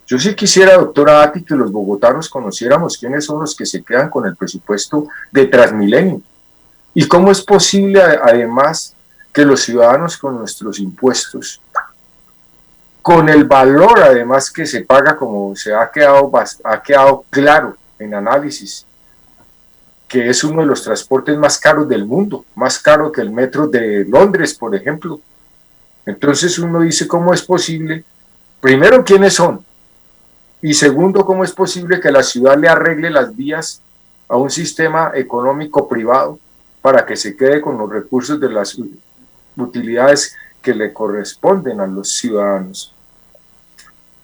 Yo sí quisiera, doctora Ati, que los bogotanos conociéramos quiénes son los que se quedan con el presupuesto de Transmilenio. ¿Y cómo es posible, además, que los ciudadanos con nuestros impuestos, con el valor además que se paga, como se ha quedado claro en análisis, que es uno de los transportes más caros del mundo, más caro que el metro de Londres, por ejemplo? Entonces uno dice, ¿cómo es posible? Primero, ¿quiénes son? Y segundo, ¿cómo es posible que la ciudad le arregle las vías a un sistema económico privado para que se quede con los recursos de las utilidades que le corresponden a los ciudadanos?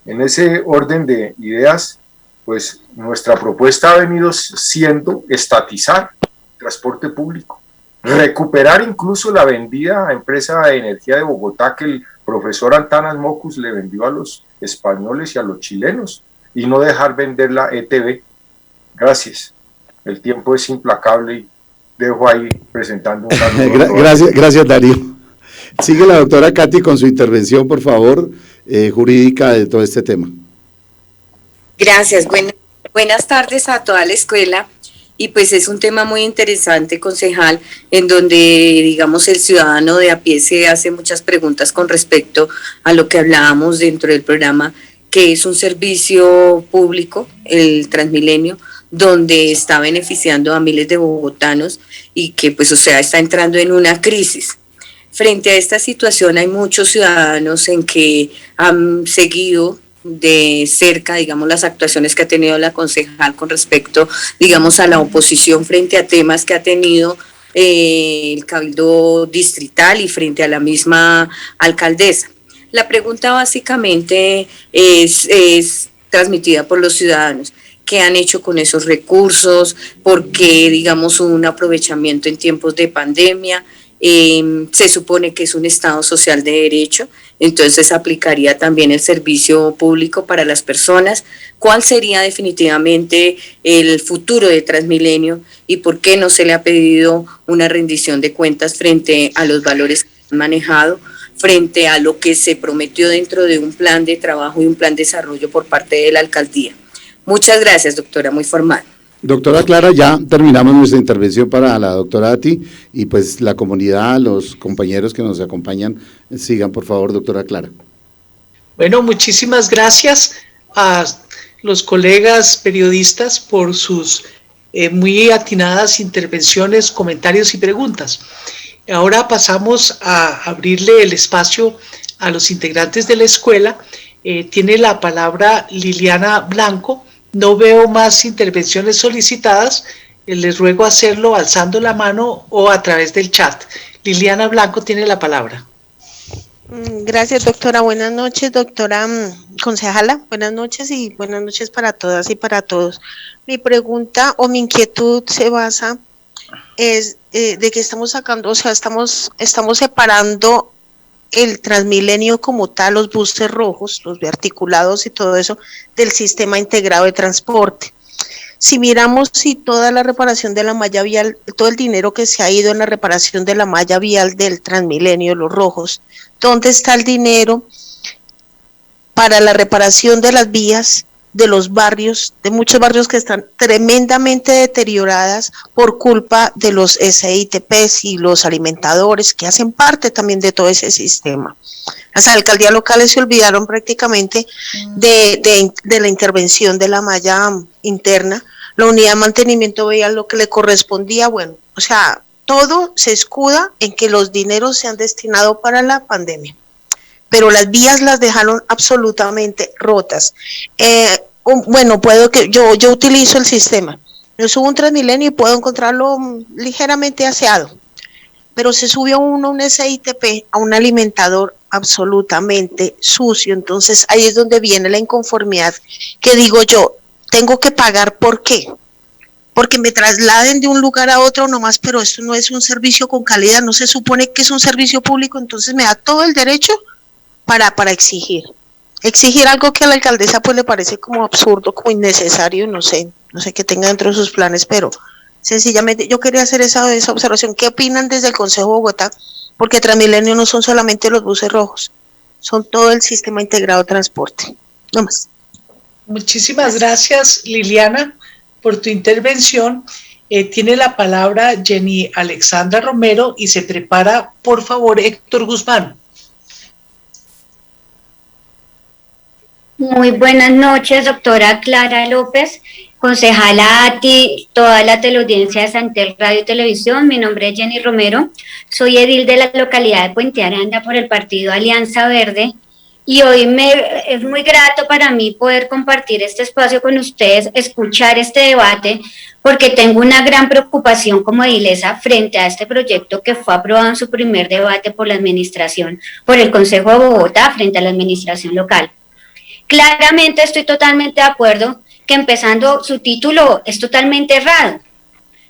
En ese orden de ideas, pues nuestra propuesta ha venido siendo estatizar el transporte público, recuperar incluso la vendida empresa de energía de Bogotá que el profesor Antanas Mocus le vendió a los españoles y a los chilenos, y no dejar vender la ETB. Gracias. El tiempo es implacable y dejo ahí presentando un saludo.
Gracias, Darío. Sigue la doctora Katy con su intervención, por favor, jurídica de todo este tema.
Gracias. Buenas tardes a toda la escuela. Y pues es un tema muy interesante, concejal, en donde, digamos, el ciudadano de a pie se hace muchas preguntas con respecto a lo que hablábamos dentro del programa, que es un servicio público, el Transmilenio, donde está beneficiando a miles de bogotanos y que, pues, o sea, está entrando en una crisis. Frente a esta situación hay muchos ciudadanos en que han seguido de cerca, digamos, las actuaciones que ha tenido la concejal con respecto, digamos, a la oposición frente a temas que ha tenido el Cabildo Distrital y frente a la misma alcaldesa. La pregunta básicamente es transmitida por los ciudadanos. ¿Qué han hecho con esos recursos? ¿Por qué, digamos, un aprovechamiento en tiempos de pandemia? Se supone que es un Estado social de derecho, entonces aplicaría también el servicio público para las personas. ¿Cuál sería definitivamente el futuro de Transmilenio y por qué no se le ha pedido una rendición de cuentas frente a los valores que han manejado, frente a lo que se prometió dentro de un plan de trabajo y un plan de desarrollo por parte de la alcaldía? Muchas gracias, doctora, muy formal.
Doctora Clara, ya terminamos nuestra intervención para la doctora Ati y pues la comunidad, los compañeros que nos acompañan, sigan por favor, doctora Clara.
Bueno, muchísimas gracias a los colegas periodistas por sus muy atinadas intervenciones, comentarios y preguntas. Ahora pasamos a abrirle el espacio a los integrantes de la escuela. Tiene la palabra Liliana Blanco. No veo más intervenciones solicitadas. Les ruego hacerlo alzando la mano o a través del chat. Liliana Blanco tiene la palabra.
Gracias, doctora. Buenas noches, doctora concejala. Buenas noches y buenas noches para todas y para todos. Mi pregunta o mi inquietud se basa es de que estamos sacando, o sea, estamos separando el Transmilenio como tal, los buses rojos, los biarticulados y todo eso, del sistema integrado de transporte. Si miramos si toda la reparación de la malla vial, todo el dinero que se ha ido en la reparación de la malla vial del Transmilenio, los rojos, ¿dónde está el dinero para la reparación de las vías de los barrios, de muchos barrios que están tremendamente deterioradas por culpa de los SITPs y los alimentadores que hacen parte también de todo ese sistema? Las alcaldías locales se olvidaron prácticamente de la intervención de la malla interna. La unidad de mantenimiento veía lo que le correspondía, bueno, o sea, todo se escuda en que los dineros se han destinado para la pandemia, pero las vías las dejaron absolutamente rotas. Bueno, puedo que yo utilizo el sistema. Yo subo un Transmilenio y puedo encontrarlo ligeramente aseado, pero se subió uno a un SITP, a un alimentador absolutamente sucio. Entonces ahí es donde viene la inconformidad, que digo yo, tengo que pagar, ¿por qué? Porque me trasladen de un lugar a otro nomás, pero esto no es un servicio con calidad, no se supone que es un servicio público, entonces me da todo el derecho para exigir algo que a la alcaldesa pues le parece como absurdo, como innecesario, no sé qué tenga dentro de sus planes, pero sencillamente yo quería hacer esa observación. ¿Qué opinan desde el Consejo de Bogotá? Porque Transmilenio no son solamente los buses rojos, son todo el sistema integrado de transporte. No más.
Muchísimas gracias, Liliana, por tu intervención. Tiene la palabra Jenny Alexandra Romero y se prepara, por favor, Héctor Guzmán.
Muy buenas noches, doctora Clara López, concejala ATI, toda la teleaudiencia de Santel Radio y Televisión. Mi nombre es Jenny Romero, soy edil de la localidad de Puente Aranda por el partido Alianza Verde y hoy es muy grato para mí poder compartir este espacio con ustedes, escuchar este debate, porque tengo una gran preocupación como edilesa frente a este proyecto que fue aprobado en su primer debate por la administración, por el Consejo de Bogotá frente a la administración local. Claramente estoy totalmente de acuerdo que empezando su título es totalmente errado.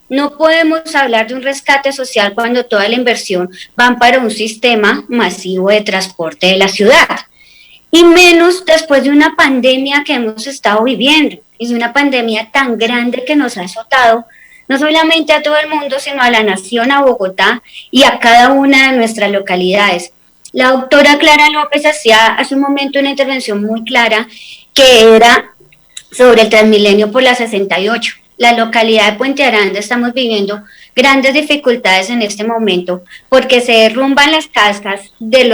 No podemos hablar de un rescate social cuando toda la inversión va para un sistema masivo de transporte de la ciudad. Y menos después de una pandemia que hemos estado viviendo, y de una pandemia tan grande que nos ha azotado, no solamente a todo el mundo, sino a la nación, a Bogotá y a cada una de nuestras localidades. La doctora Clara López hacía hace un momento una intervención muy clara que era sobre el Transmilenio por la 68. La localidad de Puente Aranda estamos viviendo grandes dificultades en este momento porque se derrumban las casas de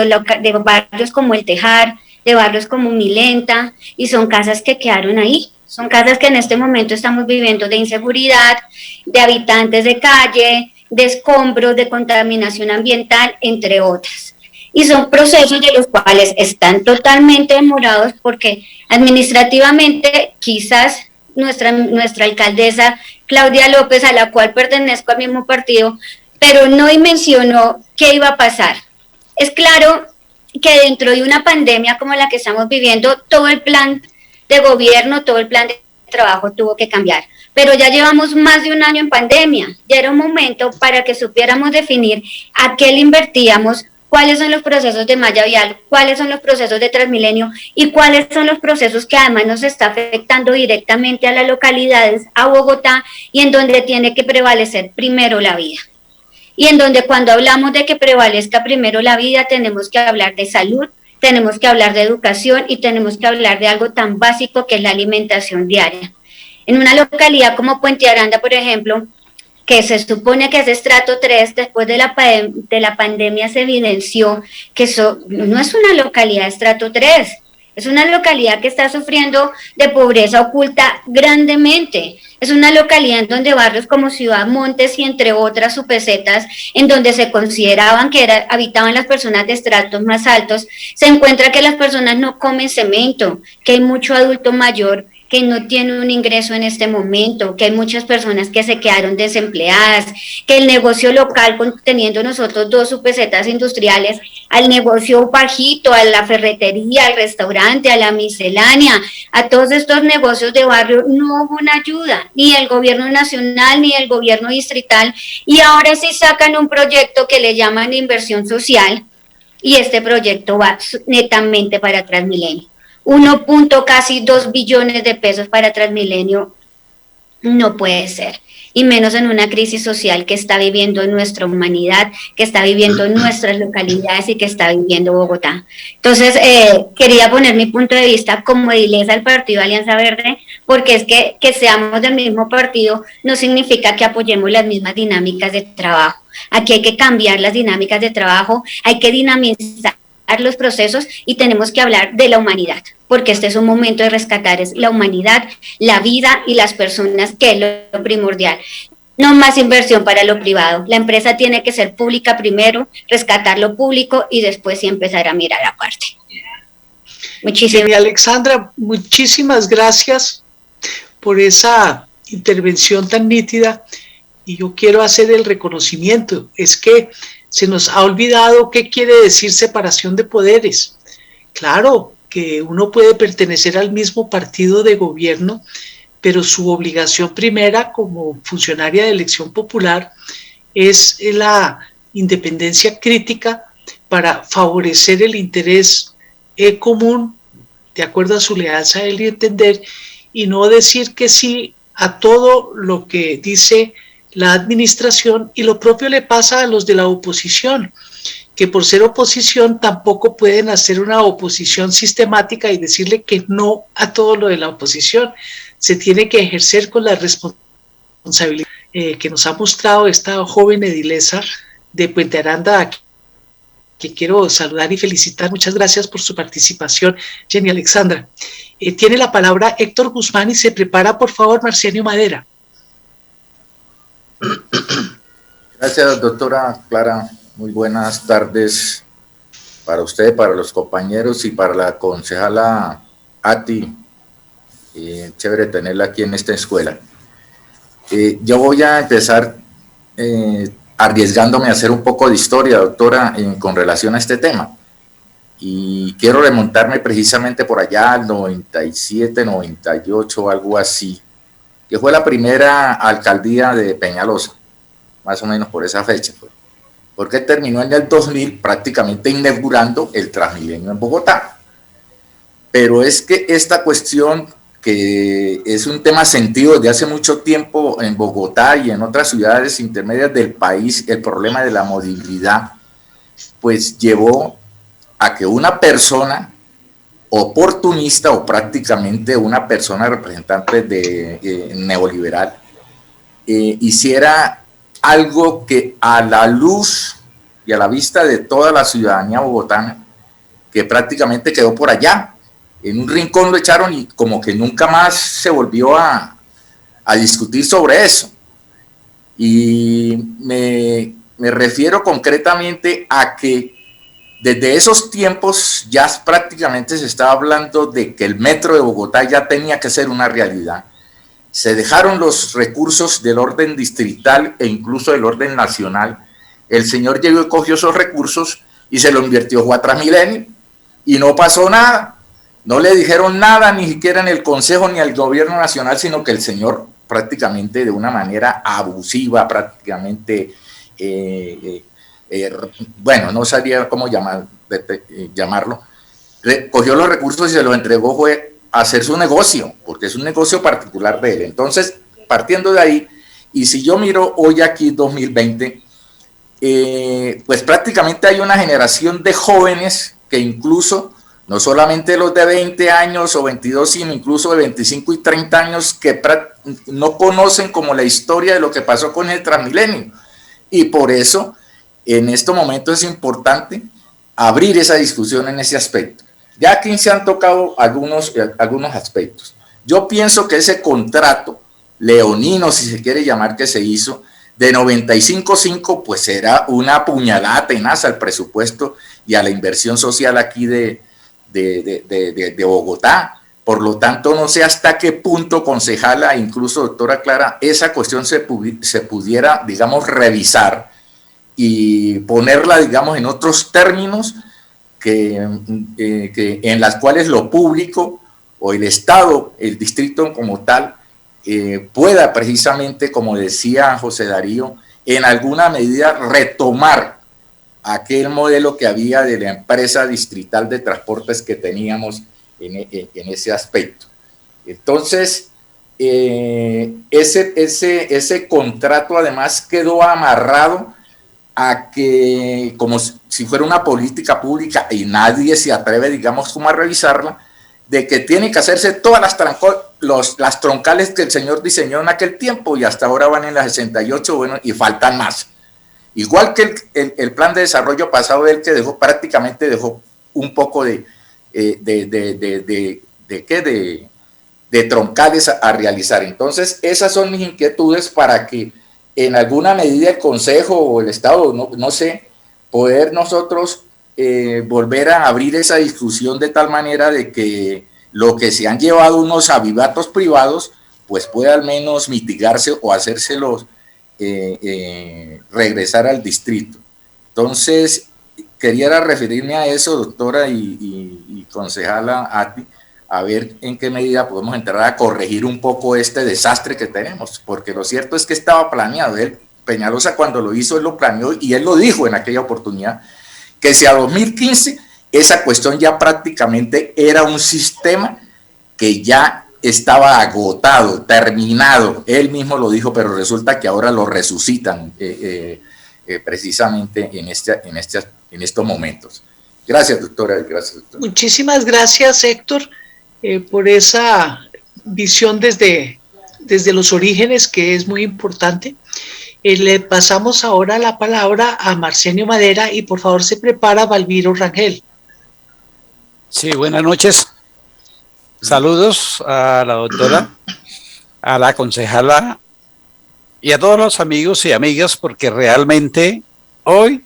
barrios como El Tejar, de barrios como Milenta, y son casas que quedaron ahí. Son casas que en este momento estamos viviendo de inseguridad, de habitantes de calle, de escombros, de contaminación ambiental, entre otras. Y son procesos de los cuales están totalmente demorados porque administrativamente quizás nuestra alcaldesa Claudia López, a la cual pertenezco al mismo partido, pero no dimensionó qué iba a pasar. Es claro que dentro de una pandemia como la que estamos viviendo, todo el plan de gobierno, todo el plan de trabajo tuvo que cambiar. Pero ya llevamos más de un año en pandemia, ya era un momento para que supiéramos definir a qué le invertíamos, cuáles son los procesos de malla vial, cuáles son los procesos de Transmilenio y cuáles son los procesos que además nos está afectando directamente a las localidades, a Bogotá, y en donde tiene que prevalecer primero la vida. Y en donde cuando hablamos de que prevalezca primero la vida, tenemos que hablar de salud, tenemos que hablar de educación y tenemos que hablar de algo tan básico que es la alimentación diaria. En una localidad como Puente Aranda, por ejemplo, que se supone que es de estrato 3, después de la pandemia se evidenció que eso no es una localidad de estrato 3, es una localidad que está sufriendo de pobreza oculta grandemente. Es una localidad en donde barrios como Ciudad Montes y entre otras subpesetas, en donde se consideraban que habitaban las personas de estratos más altos, se encuentra que las personas no comen cemento, que hay mucho adulto mayor que no tiene un ingreso en este momento, que hay muchas personas que se quedaron desempleadas, que el negocio local, teniendo nosotros 2 subpesetas industriales, al negocio bajito, a la ferretería, al restaurante, a la miscelánea, a todos estos negocios de barrio, no hubo una ayuda, ni el gobierno nacional, ni el gobierno distrital, y ahora sí sacan un proyecto que le llaman inversión social, y este proyecto va netamente para Transmilenio. Casi 2 billones de pesos para Transmilenio no puede ser, y menos en una crisis social que está viviendo nuestra humanidad, que está viviendo nuestras localidades y que está viviendo Bogotá. Entonces, quería poner mi punto de vista como edilesa del partido Alianza Verde, porque es que seamos del mismo partido no significa que apoyemos las mismas dinámicas de trabajo. Aquí hay que cambiar las dinámicas de trabajo, hay que dinamizar los procesos y tenemos que hablar de la humanidad, porque este es un momento de rescatar es la humanidad, la vida y las personas, que es lo primordial. No más inversión para lo privado. La empresa tiene que ser pública primero, rescatar lo público y después sí empezar a mirar aparte.
Muchísimas Alexandra, muchísimas gracias por esa intervención tan nítida, y yo quiero hacer el reconocimiento. Es que se nos ha olvidado qué quiere decir separación de poderes. Claro que uno puede pertenecer al mismo partido de gobierno, pero su obligación primera como funcionaria de elección popular es la independencia crítica para favorecer el interés común, de acuerdo a su lealtad y entender, y no decir que sí a todo lo que dice la administración, y lo propio le pasa a los de la oposición. que por ser oposición tampoco pueden hacer una oposición sistemática y decirle que no a todo lo de la oposición. Se tiene que ejercer con la responsabilidad que nos ha mostrado esta joven edilesa de Puente Aranda, que quiero saludar y felicitar. Muchas gracias por su participación, Jenny Alexandra. Tiene la palabra Héctor Guzmán y se prepara, por favor, Marciano Madera.
Gracias, doctora Clara. Muy buenas tardes para usted, para los compañeros y para la concejala Ati. Chévere tenerla aquí en esta escuela. Yo voy a empezar arriesgándome a hacer un poco de historia, doctora, con relación a este tema. Y quiero remontarme precisamente por allá al 97, 98, algo así, que fue la primera alcaldía de Peñalosa, más o menos por esa fecha, porque terminó en el 2000 prácticamente inaugurando el Transmilenio en Bogotá. Pero es que esta cuestión, que es un tema sentido desde hace mucho tiempo en Bogotá y en otras ciudades intermedias del país, el problema de la movilidad, pues llevó a que una persona oportunista o prácticamente una persona representante de neoliberal hiciera algo que a la luz y a la vista de toda la ciudadanía bogotana, que prácticamente quedó por allá, en un rincón lo echaron y como que nunca más se volvió a discutir sobre eso. Y me refiero concretamente a que desde esos tiempos ya prácticamente se estaba hablando de que el metro de Bogotá ya tenía que ser una realidad. Se dejaron los recursos del orden distrital e incluso del orden nacional. El señor llegó y cogió esos recursos y se lo invirtió a Transmilenio y no pasó nada. No le dijeron nada ni siquiera en el Consejo ni al gobierno nacional, sino que el señor prácticamente de una manera abusiva, prácticamente, bueno, no sabía cómo llamarlo, cogió los recursos y se los entregó fue a hacer su negocio, porque es un negocio particular de él. Entonces, partiendo de ahí, y si yo miro hoy aquí 2020, pues prácticamente hay una generación de jóvenes que incluso, no solamente los de 20 años o 22, sino incluso de 25 y 30 años que no conocen como la historia de lo que pasó con el Transmilenio. Y por eso, en este momento es importante abrir esa discusión en ese aspecto. Ya aquí se han tocado algunos aspectos. Yo pienso que ese contrato leonino, si se quiere llamar, que se hizo, de 95.5, pues era una puñalada tenaz al presupuesto y a la inversión social aquí de Bogotá. Por lo tanto, no sé hasta qué punto, concejala, incluso doctora Clara, esa cuestión se pudiera, digamos, revisar y ponerla, digamos, en otros términos que en las cuales lo público o el Estado, el distrito como tal, pueda precisamente, como decía José Darío, en alguna medida retomar aquel modelo que había de la empresa distrital de transportes que teníamos en ese aspecto. Entonces, ese contrato además quedó amarrado a que, como si fuera una política pública, y nadie se atreve, digamos, como a revisarla, de que tiene que hacerse todas las troncales que el señor diseñó en aquel tiempo, y hasta ahora van en las 68, bueno, y faltan más. Igual que el plan de desarrollo pasado del que prácticamente dejó un poco de troncales a realizar. Entonces, esas son mis inquietudes para que en alguna medida el Consejo o el Estado, no sé, poder nosotros volver a abrir esa discusión de tal manera de que lo que se han llevado unos avivatos privados, pues pueda al menos mitigarse o hacérselos regresar al distrito. Entonces, quería referirme a eso, doctora y concejala Ati, a ver en qué medida podemos entrar a corregir un poco este desastre que tenemos, porque lo cierto es que estaba planeado. Peñalosa, cuando lo hizo, él lo planeó y él lo dijo en aquella oportunidad, que si a 2015 esa cuestión ya prácticamente era un sistema que ya estaba agotado, terminado. Él mismo lo dijo, pero resulta que ahora lo resucitan precisamente en este en estos momentos. Gracias, doctora. Gracias, doctor.
Muchísimas gracias, Héctor, por esa visión desde los orígenes, que es muy importante. Le pasamos ahora la palabra a Marcenio Madera y por favor se prepara Valviro Rangel.
Sí, buenas noches. Saludos a la doctora, a la concejala y a todos los amigos y amigas, porque realmente hoy,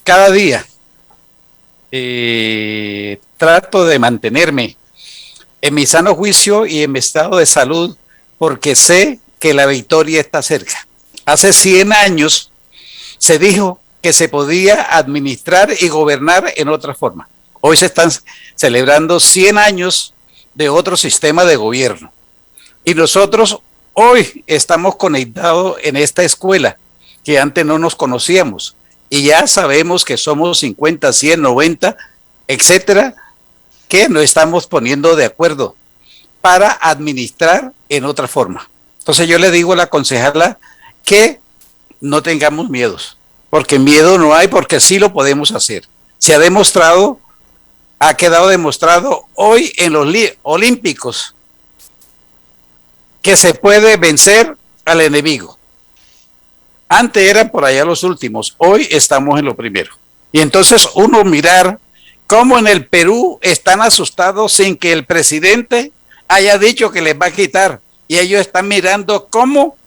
cada día, trato de mantenerme en mi sano juicio y en mi estado de salud, porque sé que la victoria está cerca. Hace 100 años se dijo que se podía administrar y gobernar en otra forma. Hoy se están celebrando 100 años de otro sistema de gobierno. Y nosotros hoy estamos conectados en esta escuela que antes no nos conocíamos. Y ya sabemos que somos 50, 100, 90, etcétera, que nos estamos poniendo de acuerdo para administrar en otra forma. Entonces yo le digo a la concejala que no tengamos miedos, porque miedo no hay, porque sí lo podemos hacer. Se ha demostrado, ha quedado demostrado hoy en los Olímpicos que se puede vencer al enemigo. Antes eran por allá los últimos, hoy estamos en lo primero. Y entonces uno mirar cómo en el Perú están asustados sin que el presidente haya dicho que les va a quitar. Y ellos están mirando cómo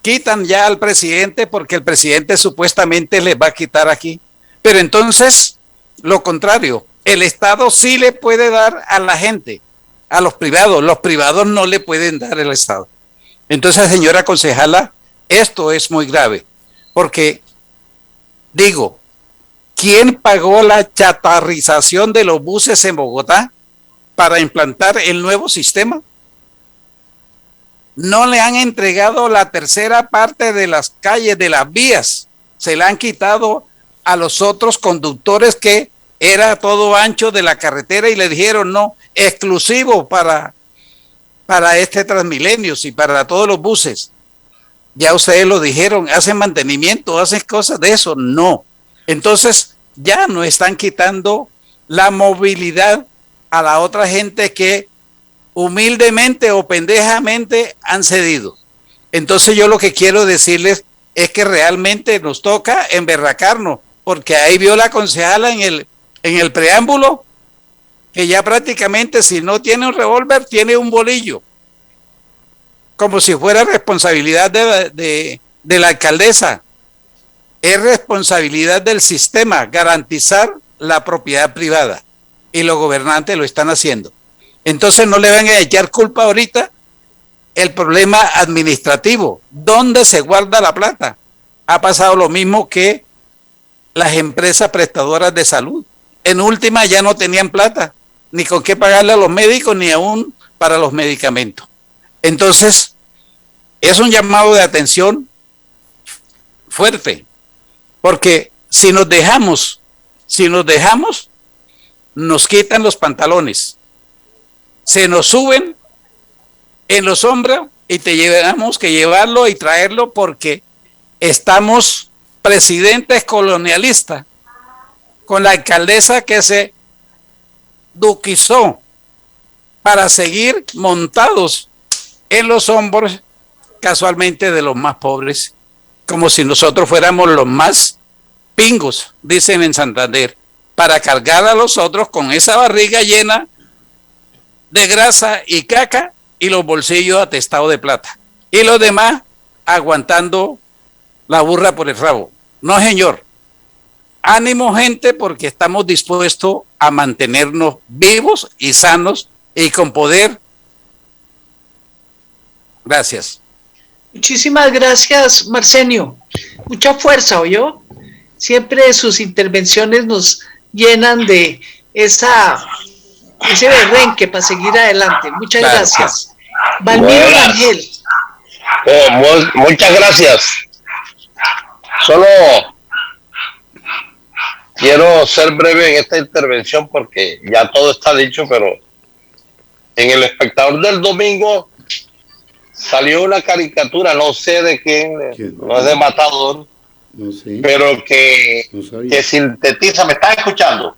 quitan ya al presidente, porque el presidente supuestamente les va a quitar aquí. Pero entonces, lo contrario, el Estado sí le puede dar a la gente, a los privados no le pueden dar el Estado. Entonces, señora concejala, esto es muy grave, porque digo, ¿quién pagó la chatarrización de los buses en Bogotá para implantar el nuevo sistema? No le han entregado la tercera parte de las calles, de las vías. Se la han quitado a los otros conductores, que era todo ancho de la carretera, y le dijeron no, exclusivo para este Transmilenio y para todos los buses. Ya ustedes lo dijeron, hacen mantenimiento, hacen cosas de eso. No. Entonces ya no están quitando la movilidad a la otra gente que humildemente o pendejamente han cedido. Entonces yo lo que quiero decirles es que realmente nos toca emberracarnos, porque ahí vio la concejala en el preámbulo que ya prácticamente, si no tiene un revólver, tiene un bolillo, como si fuera responsabilidad de la alcaldesa. Es responsabilidad del sistema garantizar la propiedad privada, y los gobernantes lo están haciendo. Entonces no le van a echar culpa ahorita el problema administrativo. ¿Dónde se guarda la plata? Ha pasado lo mismo que las empresas prestadoras de salud. En última ya no tenían plata, ni con qué pagarle a los médicos, ni aún para los medicamentos. Entonces, es un llamado de atención fuerte, porque si nos dejamos, nos quitan los pantalones, se nos suben en los hombros y tenemos que llevarlo y traerlo, porque estamos presidentes colonialistas con la alcaldesa que se duquizó para seguir montados en los hombros casualmente de los más pobres, como si nosotros fuéramos los más pingos, dicen en Santander, para cargar a los otros con esa barriga llena de grasa y caca y los bolsillos atestados de plata, y los demás aguantando la burra por el rabo. No, señor. Ánimo, gente, porque estamos dispuestos a mantenernos vivos y sanos y con poder. Gracias.
Muchísimas gracias, Marcenio. Mucha fuerza, ¿oyó? Siempre sus intervenciones nos llenan de ese berrenque para seguir adelante. Muchas gracias. Valmiro Rangel.
Muchas gracias. Solo quiero ser breve en esta intervención porque ya todo está dicho, pero en El Espectador del domingo salió una caricatura, no sé de quién, no es de Matador,
No sé.
pero que sintetiza. ¿Me estás escuchando?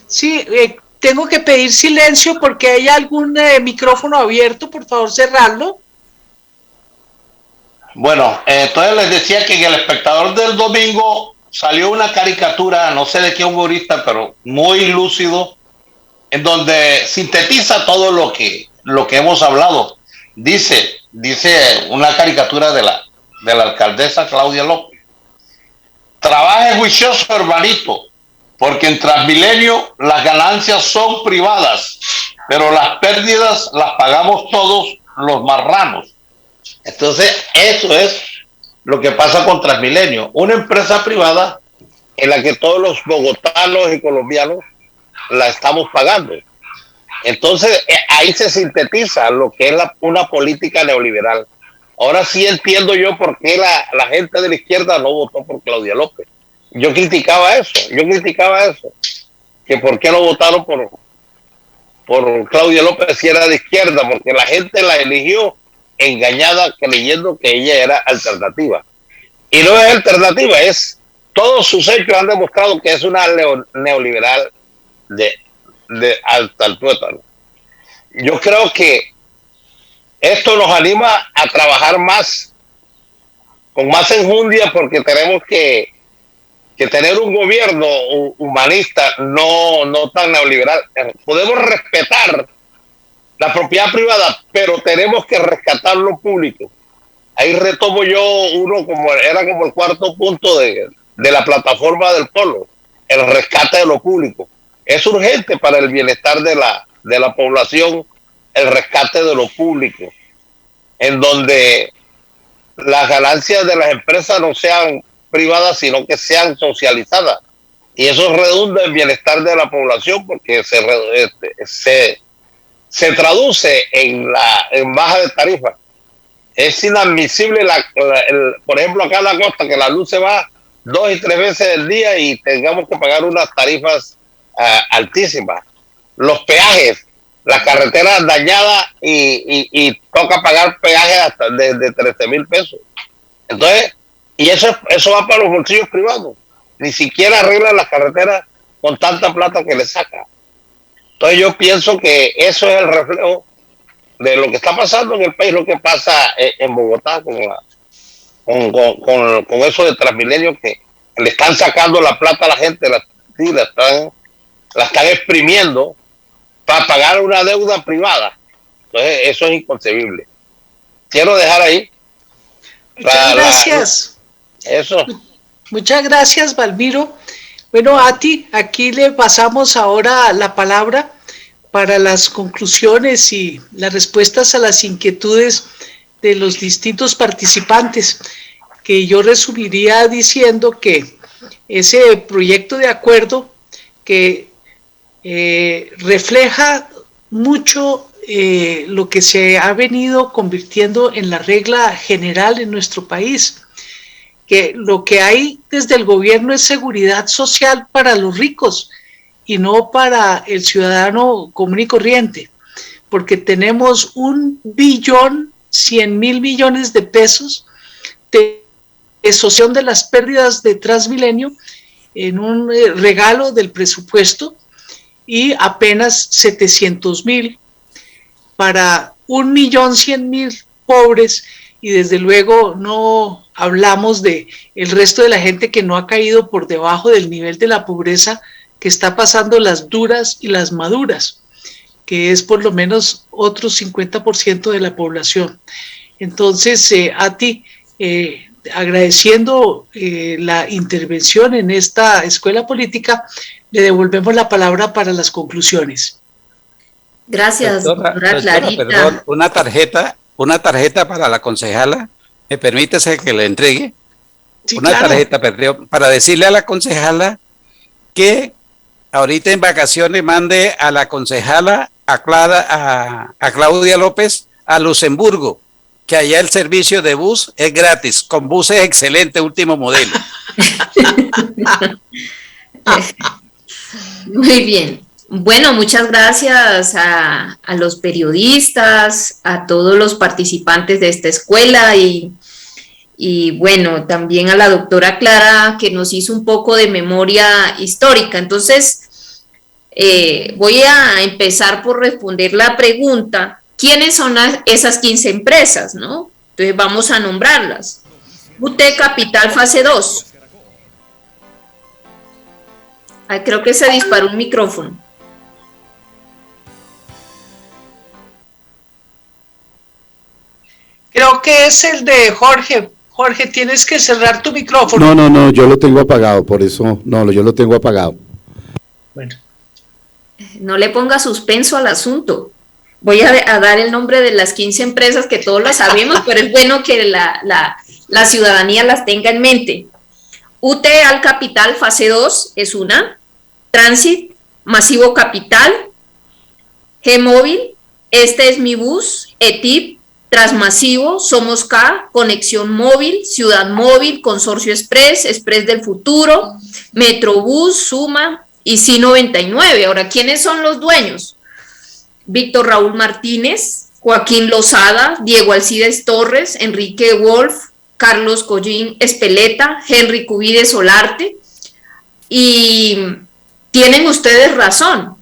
Sí, tengo que pedir silencio porque hay algún micrófono abierto, por favor cerrarlo.
Bueno, entonces les decía que en El Espectador del domingo salió una caricatura, no sé de qué humorista, pero muy lúcido, en donde sintetiza todo lo que hemos hablado. Dice una caricatura de la alcaldesa Claudia López: trabaje juicioso, hermanito, porque en Transmilenio las ganancias son privadas, pero las pérdidas las pagamos todos los marranos. Entonces, eso es lo que pasa con Transmilenio, una empresa privada en la que todos los bogotanos y colombianos la estamos pagando. Entonces, ahí se sintetiza lo que es una política neoliberal. Ahora sí entiendo yo por qué la gente de la izquierda no votó por Claudia López. Yo criticaba eso, que por qué no votaron por Claudia López si era de izquierda, porque la gente la eligió engañada creyendo que ella era alternativa. Y no es alternativa, todos sus hechos han demostrado que es una neoliberal de hasta el tuétano. Yo creo que esto nos anima a trabajar más, con más enjundia, porque tenemos que tener un gobierno humanista, no tan neoliberal. Podemos respetar la propiedad privada, pero tenemos que rescatar lo público. Ahí retomo yo era como el cuarto punto de la plataforma del Polo, el rescate de lo público. Es urgente para el bienestar de la población el rescate de lo público, en donde las ganancias de las empresas no sean privadas, sino que sean socializadas. Y eso redunda en bienestar de la población, porque se traduce en baja de tarifa. Es inadmisible, por ejemplo, acá en la costa, que la luz se va 2 y 3 veces al día y tengamos que pagar unas tarifas altísimas. Los peajes, las carreteras dañadas y toca pagar peajes hasta de 13,000 pesos. Entonces, y eso va para los bolsillos privados. Ni siquiera arreglan las carreteras con tanta plata que le saca. Entonces yo pienso que eso es el reflejo de lo que está pasando en el país, lo que pasa en Bogotá con eso de Transmilenio, que le están sacando la plata a la gente, la están exprimiendo para pagar una deuda privada. Entonces eso es inconcebible. Quiero dejar ahí.
Muchas gracias.
Eso.
Muchas gracias, Valmiro. Bueno, Ati, aquí le pasamos ahora la palabra para las conclusiones y las respuestas a las inquietudes de los distintos participantes, que yo resumiría diciendo que ese proyecto de acuerdo que refleja mucho lo que se ha venido convirtiendo en la regla general en nuestro país, que lo que hay desde el gobierno es seguridad social para los ricos y no para el ciudadano común y corriente, porque tenemos 1.100.000 millones de pesos de asociación de las pérdidas de Transmilenio en un regalo del presupuesto y apenas 700.000 para 1.100.000 pobres, y desde luego no hablamos de el resto de la gente que no ha caído por debajo del nivel de la pobreza, que está pasando las duras y las maduras, que es por lo menos otro 50% de la población. Entonces, agradeciendo la intervención en esta escuela política, le devolvemos la palabra para las conclusiones.
Gracias, doctora Clarita.
Perdón, una tarjeta para la concejala. ¿Me permite que le entregue?
Sí,
una
claro.
Tarjeta, perdón, para decirle a la concejala que ahorita en vacaciones mande a la concejala, a Claudia López, a Luxemburgo, que allá el servicio de bus es gratis, con buses excelentes, último modelo.
Muy bien. Bueno, muchas gracias a los periodistas, a todos los participantes de esta escuela y y bueno, también a la doctora Clara, que nos hizo un poco de memoria histórica. Entonces, voy a empezar por responder la pregunta, ¿quiénes son esas 15 empresas, no? Entonces vamos a nombrarlas. UT Capital Fase 2. Ay, creo que se disparó un micrófono.
Creo que es el de Jorge. Jorge, tienes que cerrar tu micrófono.
No, yo lo tengo apagado, por eso, yo lo tengo apagado.
Bueno.
No le ponga suspenso al asunto. Voy a dar el nombre de las 15 empresas que todos las sabemos, pero es bueno que la ciudadanía las tenga en mente. UT Al Capital Fase 2 es una, Transit, Masivo Capital, G-Móvil, Este es mi bus, ETIP, Transmasivo, Somos K, Conexión Móvil, Ciudad Móvil, Consorcio Express, Express del Futuro, Metrobús, Suma y C99. Ahora, ¿quiénes son los dueños? Víctor Raúl Martínez, Joaquín Lozada, Diego Alcides Torres, Enrique Wolf, Carlos Collín Espeleta, Henry Cubide Solarte. Y tienen ustedes razón.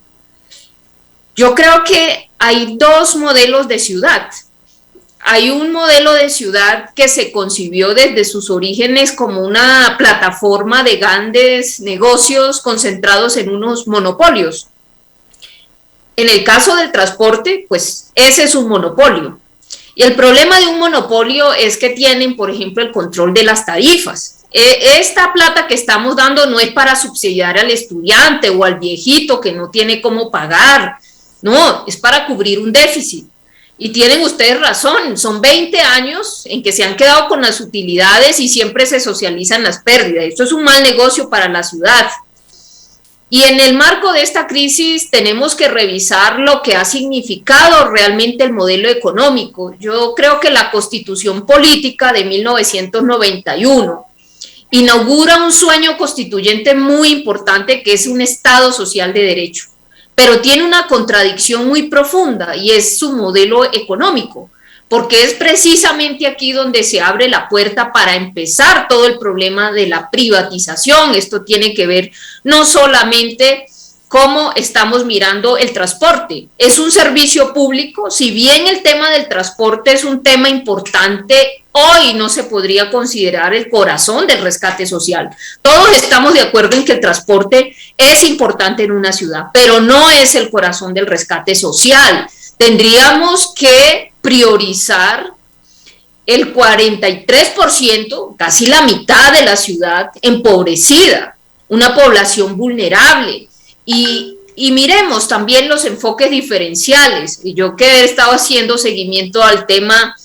Yo creo que hay dos modelos de ciudad. Hay un modelo de ciudad que se concibió desde sus orígenes como una plataforma de grandes negocios concentrados en unos monopolios. En el caso del transporte, pues ese es un monopolio. Y el problema de un monopolio es que tienen, por ejemplo, el control de las tarifas. Esta plata que estamos dando no es para subsidiar al estudiante o al viejito que no tiene cómo pagar. No, es para cubrir un déficit. Y tienen ustedes razón, son 20 años en que se han quedado con las utilidades y siempre se socializan las pérdidas. Esto es un mal negocio para la ciudad. Y en el marco de esta crisis tenemos que revisar lo que ha significado realmente el modelo económico. Yo creo que la Constitución Política de 1991 inaugura un sueño constituyente muy importante que es un Estado social de derecho. Pero tiene una contradicción muy profunda y es su modelo económico, porque es precisamente aquí donde se abre la puerta para empezar todo el problema de la privatización. Esto tiene que ver no solamente cómo estamos mirando el transporte, es un servicio público, si bien el tema del transporte es un tema importante, hoy no se podría considerar el corazón del rescate social. Todos estamos de acuerdo en que el transporte es importante en una ciudad, pero no es el corazón del rescate social. Tendríamos que priorizar el 43%, casi la mitad de la ciudad empobrecida, una población vulnerable. Y miremos también los enfoques diferenciales. Y yo que he estado haciendo seguimiento al tema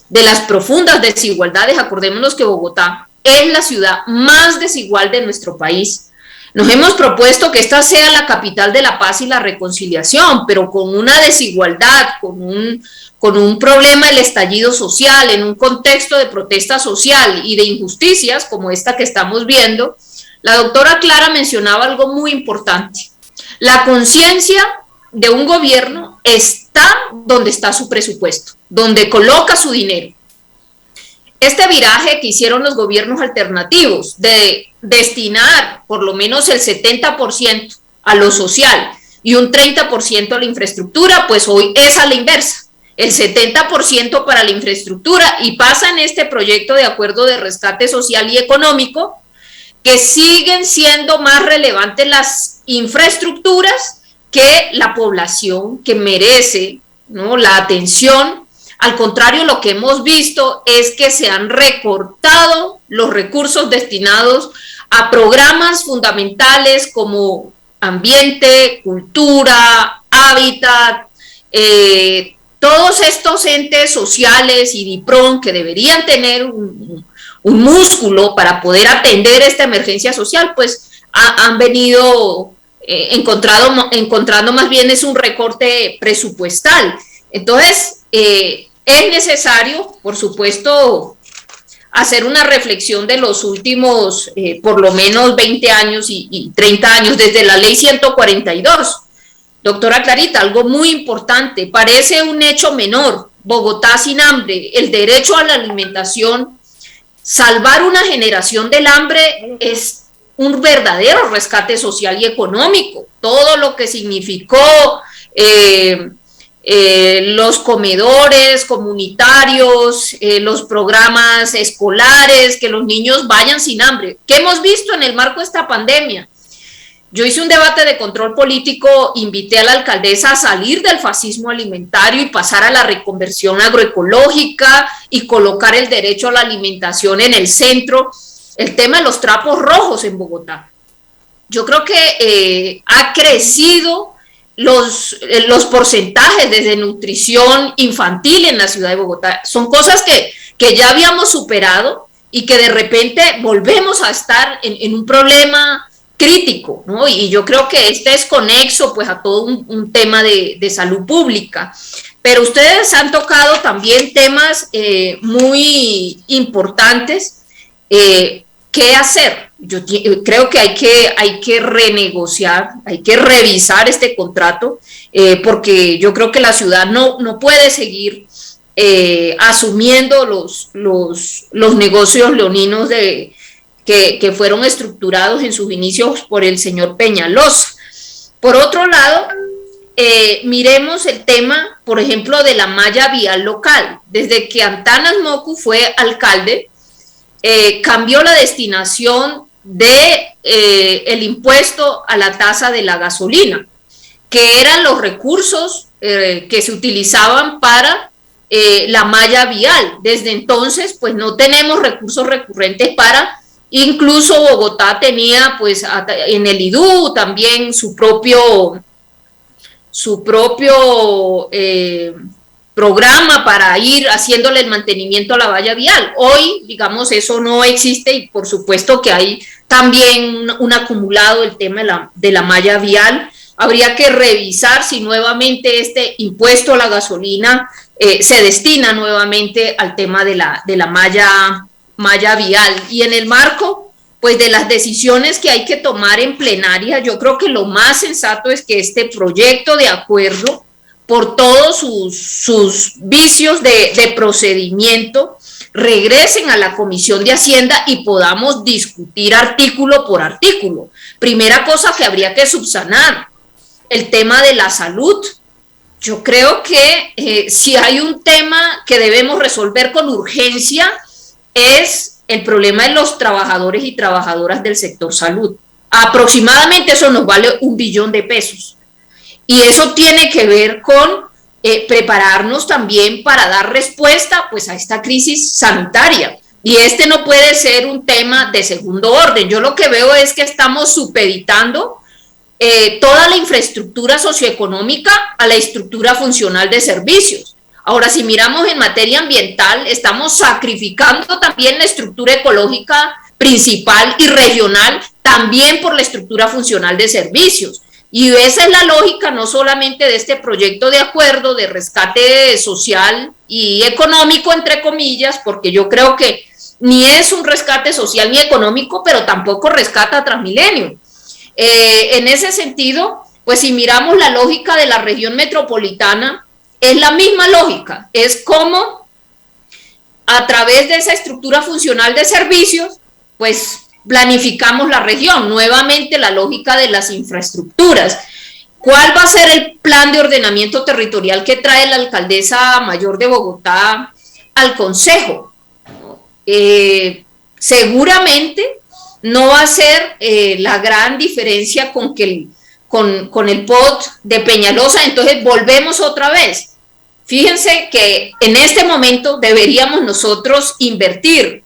de las profundas desigualdades, acordémonos que Bogotá es la ciudad más desigual de nuestro país. Nos hemos propuesto que esta sea la capital de la paz y la reconciliación, pero con una desigualdad, con un problema del estallido social, en un contexto de protesta social y de injusticias como esta que estamos viendo. La doctora Clara mencionaba algo muy importante. La conciencia de un gobierno está donde está su presupuesto, donde coloca su dinero. Este viraje que hicieron los gobiernos alternativos de destinar por lo menos el 70% a lo social y un 30% a la infraestructura, pues hoy es a la inversa. El 70% para la infraestructura y pasa en este proyecto de acuerdo de rescate social y económico que siguen siendo más relevantes las infraestructuras que la población que merece, ¿no?, la atención. Al contrario, lo que hemos visto es que se han recortado los recursos destinados a programas fundamentales como ambiente, cultura, hábitat, todos estos entes sociales y DIPRON que deberían tener un músculo para poder atender esta emergencia social, pues han venido encontrando más bien es un recorte presupuestal. Entonces, es necesario, por supuesto, hacer una reflexión de los últimos, por lo menos 20 años y 30 años, desde la ley 142. Doctora Clarita, algo muy importante, parece un hecho menor, Bogotá sin hambre, el derecho a la alimentación salvar una generación del hambre es un verdadero rescate social y económico. Todo lo que significó los comedores comunitarios, los programas escolares, que los niños vayan sin hambre. ¿Qué hemos visto en el marco de esta pandemia? Yo hice un debate de control político, invité a la alcaldesa a salir del fascismo alimentario y pasar a la reconversión agroecológica y colocar el derecho a la alimentación en el centro. El tema de los trapos rojos en Bogotá. Yo creo que ha crecido los porcentajes de desnutrición infantil en la ciudad de Bogotá. Son cosas que ya habíamos superado y que de repente volvemos a estar en un problema crítico, ¿no? Y yo creo que este es conexo pues a todo un tema de salud pública. Pero ustedes han tocado también temas muy importantes. ¿Qué hacer? Yo creo que hay que renegociar, hay que revisar este contrato, porque yo creo que la ciudad no puede seguir asumiendo los negocios leoninos que fueron estructurados en sus inicios por el señor Peñalosa. Por otro lado, miremos el tema, por ejemplo, de la malla vial local. Desde que Antanas Moku fue alcalde, cambió la destinación de el impuesto a la tasa de la gasolina, que eran los recursos que se utilizaban para la malla vial. Desde entonces, pues no tenemos recursos recurrentes para. Incluso Bogotá tenía pues en el IDU también su propio programa para ir haciéndole el mantenimiento a la valla vial. Hoy, digamos, eso no existe y por supuesto que hay también un acumulado del tema de la malla vial. Habría que revisar si nuevamente este impuesto a la gasolina se destina nuevamente al tema de la malla vial. Y en el marco pues de las decisiones que hay que tomar en plenaria, yo creo que lo más sensato es que este proyecto de acuerdo, por todos sus vicios de procedimiento, regresen a la Comisión de Hacienda y podamos discutir artículo por artículo. Primera cosa que habría que subsanar, el tema de la salud. Yo creo que si hay un tema que debemos resolver con urgencia es el problema de los trabajadores y trabajadoras del sector salud. Aproximadamente eso nos vale $1 billón. Y eso tiene que ver con prepararnos también para dar respuesta pues a esta crisis sanitaria. Y este no puede ser un tema de segundo orden. Yo lo que veo es que estamos supeditando toda la infraestructura socioeconómica a la estructura funcional de servicios. Ahora, si miramos en materia ambiental, estamos sacrificando también la estructura ecológica principal y regional, también por la estructura funcional de servicios. Y esa es la lógica no solamente de este proyecto de acuerdo de rescate social y económico, entre comillas, porque yo creo que ni es un rescate social ni económico, pero tampoco rescata a Transmilenio. En ese sentido, pues si miramos la lógica de la región metropolitana, es la misma lógica, es como a través de esa estructura funcional de servicios, pues planificamos la región, nuevamente la lógica de las infraestructuras. ¿Cuál va a ser el plan de ordenamiento territorial que trae la alcaldesa mayor de Bogotá al Consejo? Seguramente no va a ser la gran diferencia con el POT de Peñalosa. Entonces volvemos otra vez. Fíjense que en este momento deberíamos nosotros invertir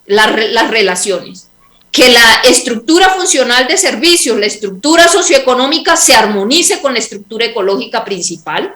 las relaciones, que la estructura funcional de servicios, la estructura socioeconómica se armonice con la estructura ecológica principal.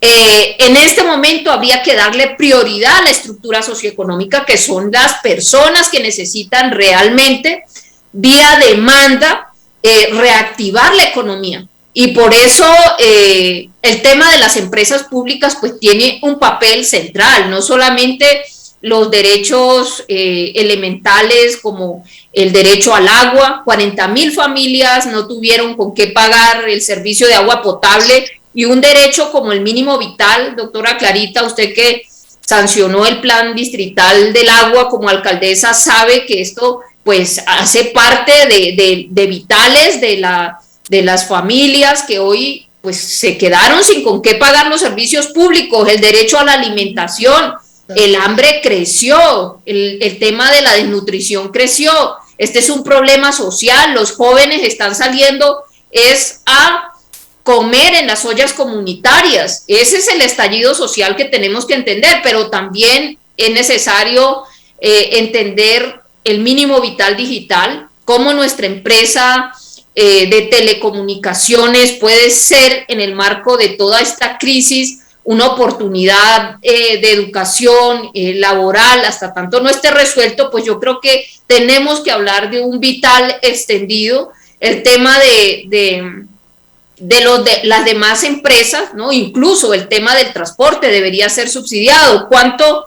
En este momento habría que darle prioridad a la estructura socioeconómica, que son las personas que necesitan realmente, vía demanda, reactivar la economía. Y por eso el tema de las empresas públicas pues tiene un papel central, no solamente los derechos elementales como el derecho al agua. 40.000 familias no tuvieron con qué pagar el servicio de agua potable, y un derecho como el mínimo vital. Doctora Clarita, usted que sancionó el plan distrital del agua como alcaldesa, sabe que esto pues hace parte de vitales de las familias que hoy pues se quedaron sin con qué pagar los servicios públicos, el derecho a la alimentación, el hambre creció, el tema de la desnutrición creció. Este es un problema social, los jóvenes están saliendo a comer en las ollas comunitarias. Ese es el estallido social que tenemos que entender, pero también es necesario entender el mínimo vital digital, cómo nuestra empresa de telecomunicaciones puede ser, en el marco de toda esta crisis, una oportunidad de educación laboral. Hasta tanto no esté resuelto, pues yo creo que tenemos que hablar de un vital extendido, el tema de las demás empresas, ¿no? Incluso el tema del transporte debería ser subsidiado. ¿Cuánto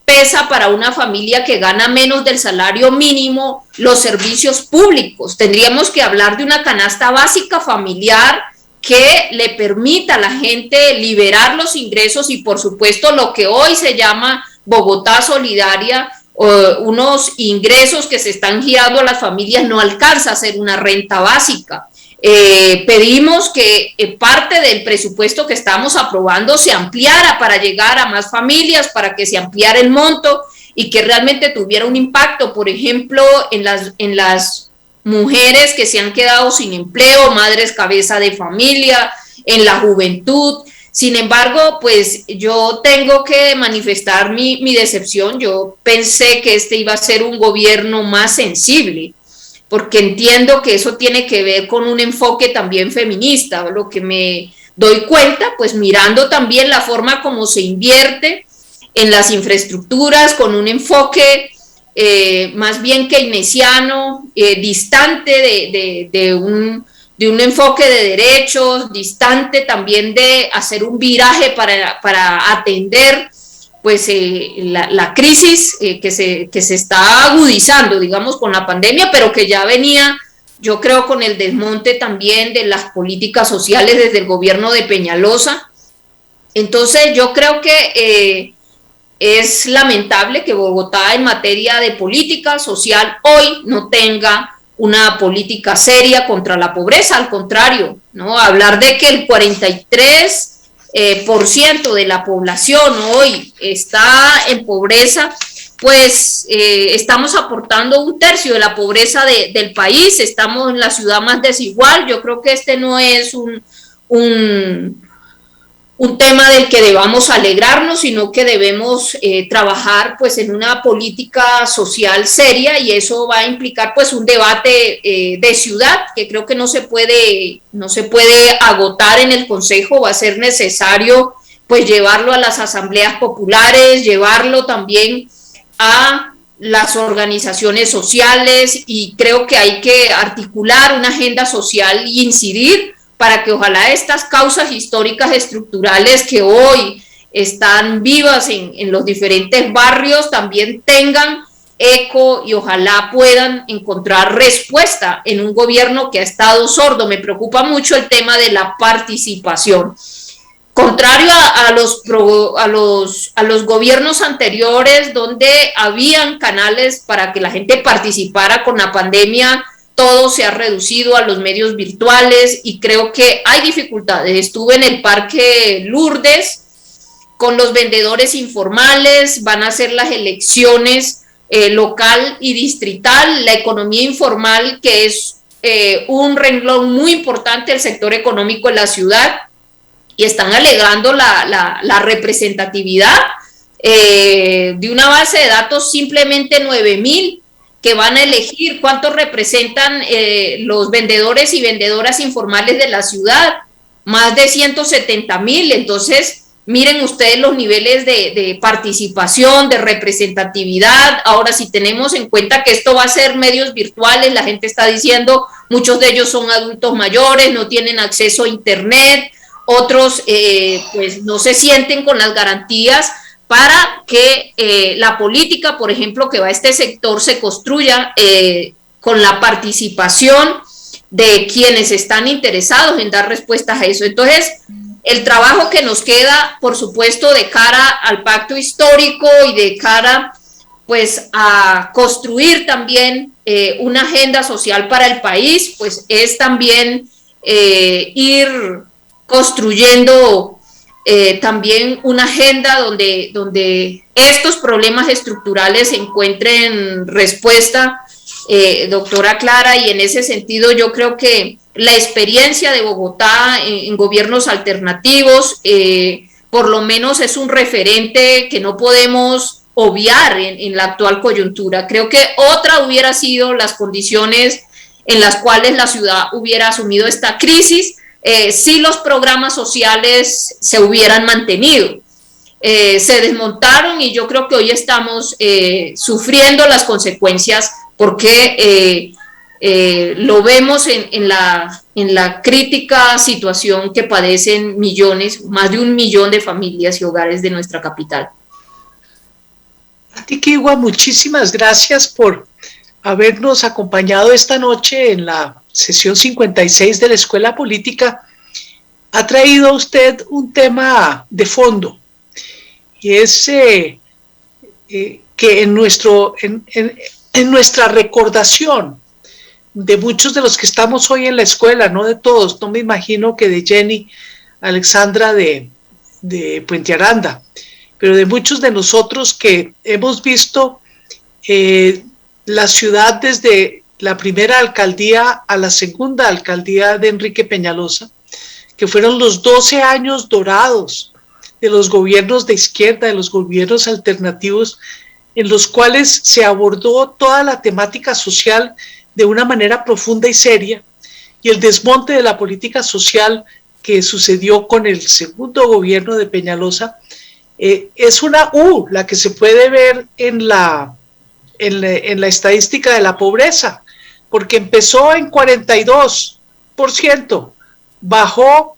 pesa para una familia que gana menos del salario mínimo los servicios públicos? Tendríamos que hablar de una canasta básica familiar que le permita a la gente liberar los ingresos y, por supuesto, lo que hoy se llama Bogotá Solidaria, unos ingresos que se están girando a las familias, no alcanza a ser una renta básica. Pedimos que parte del presupuesto que estamos aprobando se ampliara para llegar a más familias, para que se ampliara el monto y que realmente tuviera un impacto, por ejemplo, en las mujeres que se han quedado sin empleo, madres cabeza de familia, en la juventud. Sin embargo, pues yo tengo que manifestar mi decepción. Yo pensé que este iba a ser un gobierno más sensible, porque entiendo que eso tiene que ver con un enfoque también feminista. Lo que me doy cuenta, pues mirando también la forma como se invierte en las infraestructuras, con un enfoque más bien keynesiano, distante de un enfoque de derechos, distante también de hacer un viraje para atender pues la crisis que se está agudizando, digamos, con la pandemia, pero que ya venía, yo creo, con el desmonte también de las políticas sociales desde el gobierno de Peñalosa. Entonces yo creo que es lamentable que Bogotá en materia de política social hoy no tenga una política seria contra la pobreza. Al contrario, ¿no? Hablar de que el 43% de la población hoy está en pobreza, pues estamos aportando 1/3 de la pobreza del país, estamos en la ciudad más desigual. Yo creo que este no es un tema del que debamos alegrarnos, sino que debemos trabajar pues en una política social seria, y eso va a implicar pues un debate de ciudad que creo que no se puede agotar en el Consejo. Va a ser necesario pues llevarlo a las asambleas populares, llevarlo también a las organizaciones sociales, y creo que hay que articular una agenda social e incidir para que ojalá estas causas históricas estructurales que hoy están vivas en los diferentes barrios también tengan eco y ojalá puedan encontrar respuesta en un gobierno que ha estado sordo. Me preocupa mucho el tema de la participación. Contrario a los gobiernos anteriores, donde habían canales para que la gente participara, con la pandemia todo se ha reducido a los medios virtuales y creo que hay dificultades. Estuve en el Parque Lourdes con los vendedores informales, van a ser las elecciones local y distrital, la economía informal, que es un renglón muy importante del sector económico en la ciudad, y están alegando la representatividad de una base de datos simplemente 9,000, que van a elegir cuántos representan los vendedores y vendedoras informales de la ciudad, más de 170,000. Entonces, miren ustedes los niveles de participación, de representatividad. Ahora, si tenemos en cuenta que esto va a ser medios virtuales, la gente está diciendo, muchos de ellos son adultos mayores, no tienen acceso a internet, otros pues no se sienten con las garantías para que la política, por ejemplo, que va a este sector se construya con la participación de quienes están interesados en dar respuestas a eso. Entonces, el trabajo que nos queda, por supuesto, de cara al pacto histórico y de cara pues a construir también una agenda social para el país, pues es también ir construyendo también una agenda donde estos problemas estructurales encuentren respuesta, doctora Clara, y en ese sentido yo creo que la experiencia de Bogotá en gobiernos alternativos por lo menos es un referente que no podemos obviar en la actual coyuntura. Creo que otra hubiera sido las condiciones en las cuales la ciudad hubiera asumido esta crisis si los programas sociales se hubieran mantenido. Se desmontaron y yo creo que hoy estamos sufriendo las consecuencias porque lo vemos en la crítica situación que padecen millones, más de 1 millón de familias y hogares de nuestra capital.
Atiquigua, muchísimas gracias por habernos acompañado esta noche en la sesión 56 de la Escuela Política. Ha traído usted un tema de fondo y es que en nuestra recordación de muchos de los que estamos hoy en la escuela, no de todos, no me imagino que de Jenny Alexandra de Puente Aranda, pero de muchos de nosotros que hemos visto la ciudad desde la primera alcaldía a la segunda alcaldía de Enrique Peñalosa, que fueron los 12 años dorados de los gobiernos de izquierda, de los gobiernos alternativos, en los cuales se abordó toda la temática social de una manera profunda y seria, y el desmonte de la política social que sucedió con el segundo gobierno de Peñalosa, es una U, la que se puede ver en la estadística de la pobreza, porque empezó en 42%, bajó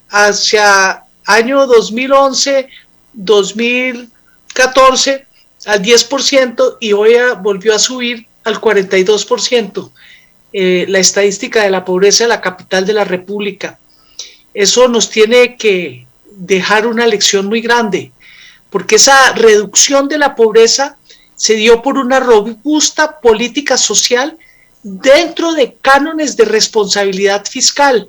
hacia año 2011, 2014 al 10% y hoy volvió a subir al 42%, la estadística de la pobreza de la capital de la República. Eso nos tiene que dejar una lección muy grande, porque esa reducción de la pobreza se dio por una robusta política social dentro de cánones de responsabilidad fiscal.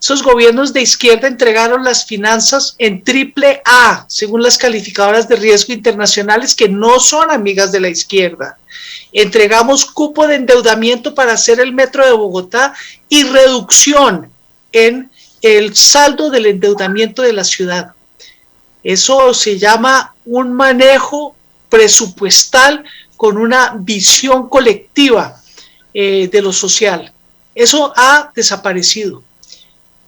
Esos gobiernos de izquierda entregaron las finanzas en AAA, según las calificadoras de riesgo internacionales, que no son amigas de la izquierda. Entregamos cupo de endeudamiento para hacer el metro de Bogotá y reducción en el saldo del endeudamiento de la ciudad. Eso se llama un manejo presupuestal con una visión colectiva de lo social. Eso ha desaparecido.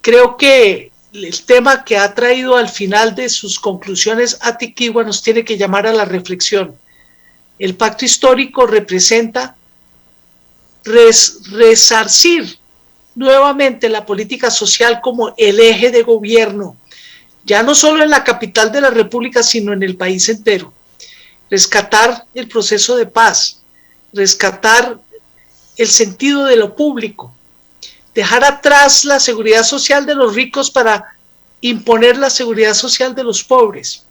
Creo que el tema que ha traído al final de sus conclusiones Atiquigua nos tiene que llamar a la reflexión. El pacto histórico representa resarcir nuevamente la política social como el eje de gobierno, ya no solo en la capital de la República, sino en el país entero. Rescatar el proceso de paz, rescatar el sentido de lo público, dejar atrás la seguridad social de los ricos para imponer la seguridad social de los pobres.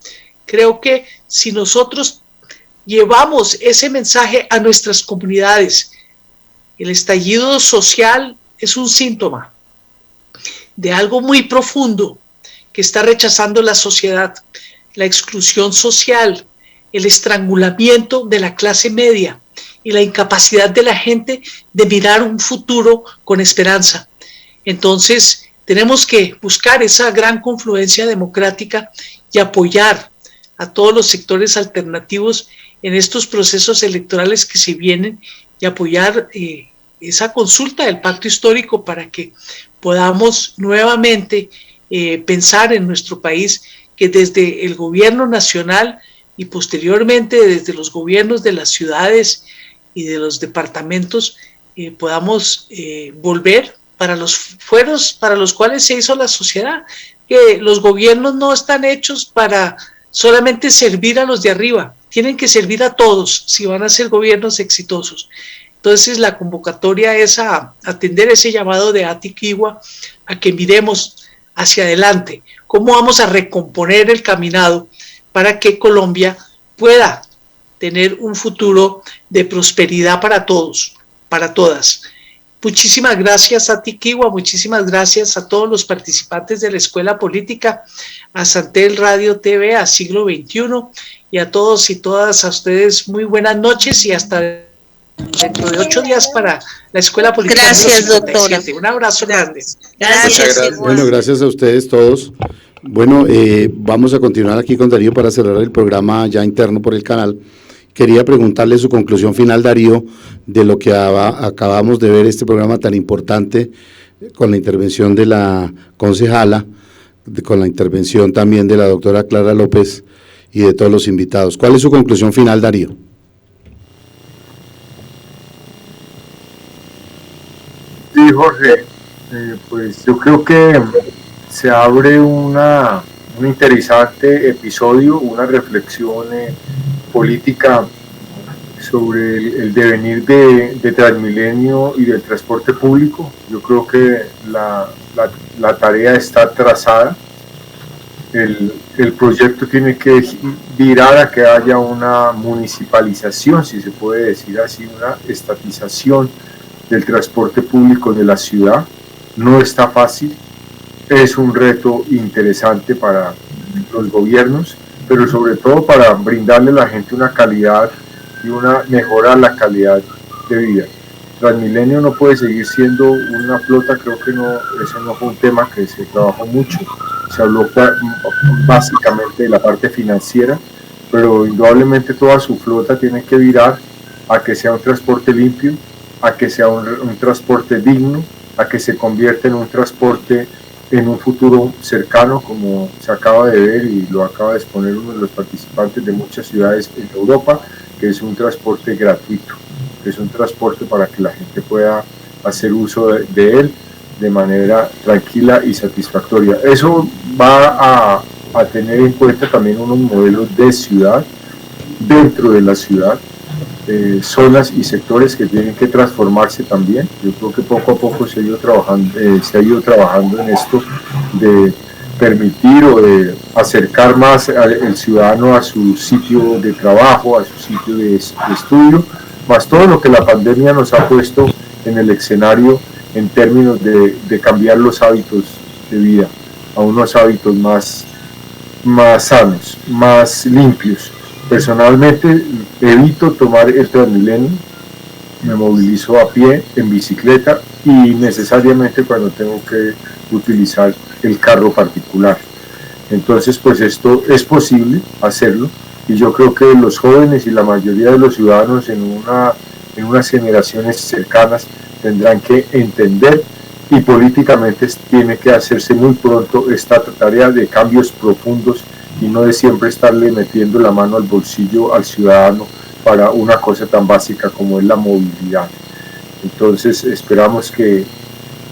Creo que si nosotros llevamos ese mensaje a nuestras comunidades, el estallido social es un síntoma de algo muy profundo que está rechazando la sociedad, la exclusión social, el estrangulamiento de la clase media y la incapacidad de la gente de mirar un futuro con esperanza. Entonces, tenemos que buscar esa gran confluencia democrática y apoyar a todos los sectores alternativos en estos procesos electorales que se vienen y apoyar esa consulta del pacto histórico para que podamos nuevamente pensar en nuestro país, que desde el gobierno nacional y posteriormente desde los gobiernos de las ciudades y de los departamentos podamos volver para los fueros para los cuales se hizo la sociedad, que los gobiernos no están hechos para solamente servir a los de arriba, tienen que servir a todos si van a ser gobiernos exitosos. Entonces la convocatoria es a atender ese llamado de Atiquigua, a que miremos hacia adelante, cómo vamos a recomponer el caminado para que Colombia pueda tener un futuro de prosperidad para todos, para todas. Muchísimas gracias a Tiquigua, muchísimas gracias a todos los participantes de la Escuela Política, a Santel Radio TV, a Siglo XXI, y a todos y todas a ustedes muy buenas noches y hasta dentro de 8 días para la Escuela Política.
Gracias, doctora.
Un abrazo grande.
Gracias.
Bueno, gracias a ustedes todos. Bueno, vamos a continuar aquí con Darío para cerrar el programa ya interno por el canal. Quería preguntarle su conclusión final, Darío, de lo que acabamos de ver, este programa tan importante, con la intervención de la concejala, con la intervención también de la doctora Clara López y de todos los invitados. ¿Cuál es su conclusión final, Darío?
Sí, Jorge, pues yo creo que se abre un interesante episodio, una reflexión política sobre el devenir de Transmilenio y del transporte público. Yo creo que la tarea está trazada. El proyecto tiene que virar a que haya una municipalización, si se puede decir así, una estatización del transporte público de la ciudad. No está fácil, es un reto interesante para los gobiernos, pero sobre todo para brindarle a la gente una calidad y mejorar la calidad de vida. Transmilenio no puede seguir siendo una flota, creo que ese no fue un tema que se trabajó mucho, se habló básicamente de la parte financiera, pero indudablemente toda su flota tiene que virar a que sea un transporte limpio, a que sea un transporte digno, a que se convierta en un transporte en un futuro cercano, como se acaba de ver y lo acaba de exponer uno de los participantes de muchas ciudades en Europa, que es un transporte gratuito, que es un transporte para que la gente pueda hacer uso de él de manera tranquila y satisfactoria. Eso va a tener en cuenta también unos modelos de ciudad, dentro de la ciudad, zonas y sectores que tienen que transformarse también. Yo creo que poco a poco se ha ido trabajando en esto de permitir o de acercar más al ciudadano a su sitio de trabajo, a su sitio de estudio, más todo lo que la pandemia nos ha puesto en el escenario en términos de cambiar los hábitos de vida a unos hábitos más sanos, más limpios. Personalmente evito tomar el Transmilenio, me movilizo a pie, en bicicleta y necesariamente cuando tengo que utilizar el carro particular. Entonces, pues esto es posible hacerlo y yo creo que los jóvenes y la mayoría de los ciudadanos en unas generaciones cercanas tendrán que entender y políticamente tiene que hacerse muy pronto esta tarea de cambios profundos y no de siempre estarle metiendo la mano al bolsillo al ciudadano para una cosa tan básica como es la movilidad. Entonces esperamos que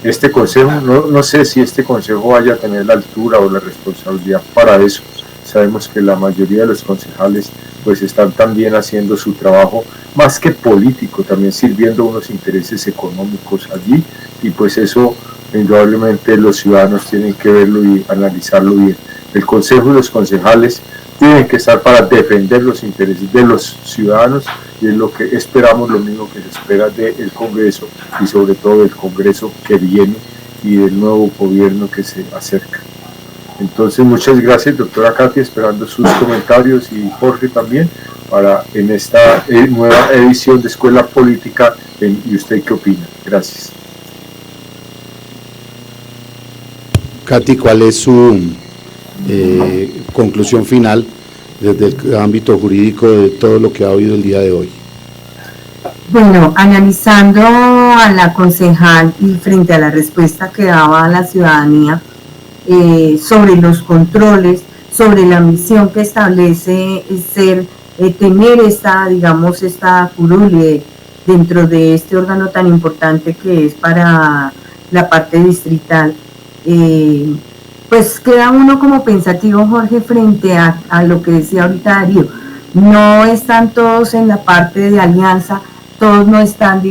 este consejo, no sé si este consejo vaya a tener la altura o la responsabilidad para eso. Sabemos que la mayoría de los concejales pues están también haciendo su trabajo más que político, también sirviendo unos intereses económicos allí y pues eso indudablemente los ciudadanos tienen que verlo y analizarlo bien. El Consejo y los concejales tienen que estar para defender los intereses de los ciudadanos y es lo que esperamos, lo mismo que se espera del Congreso y sobre todo del Congreso que viene y del nuevo gobierno que se acerca. Entonces muchas gracias, doctora Katia, esperando sus comentarios y Jorge también para en esta nueva edición de Escuela Política ¿Y usted qué opina? Gracias.
Katy, ¿cuál es su conclusión final desde el ámbito jurídico de todo lo que ha oído el día de hoy?
Bueno, analizando a la concejal y frente a la respuesta que daba a la ciudadanía sobre los controles, sobre la misión que establece tener esta curule dentro de este órgano tan importante que es para la parte distrital, pues queda uno como pensativo, Jorge, frente a lo que decía ahorita Darío. No están todos en la parte de alianza, todos no están,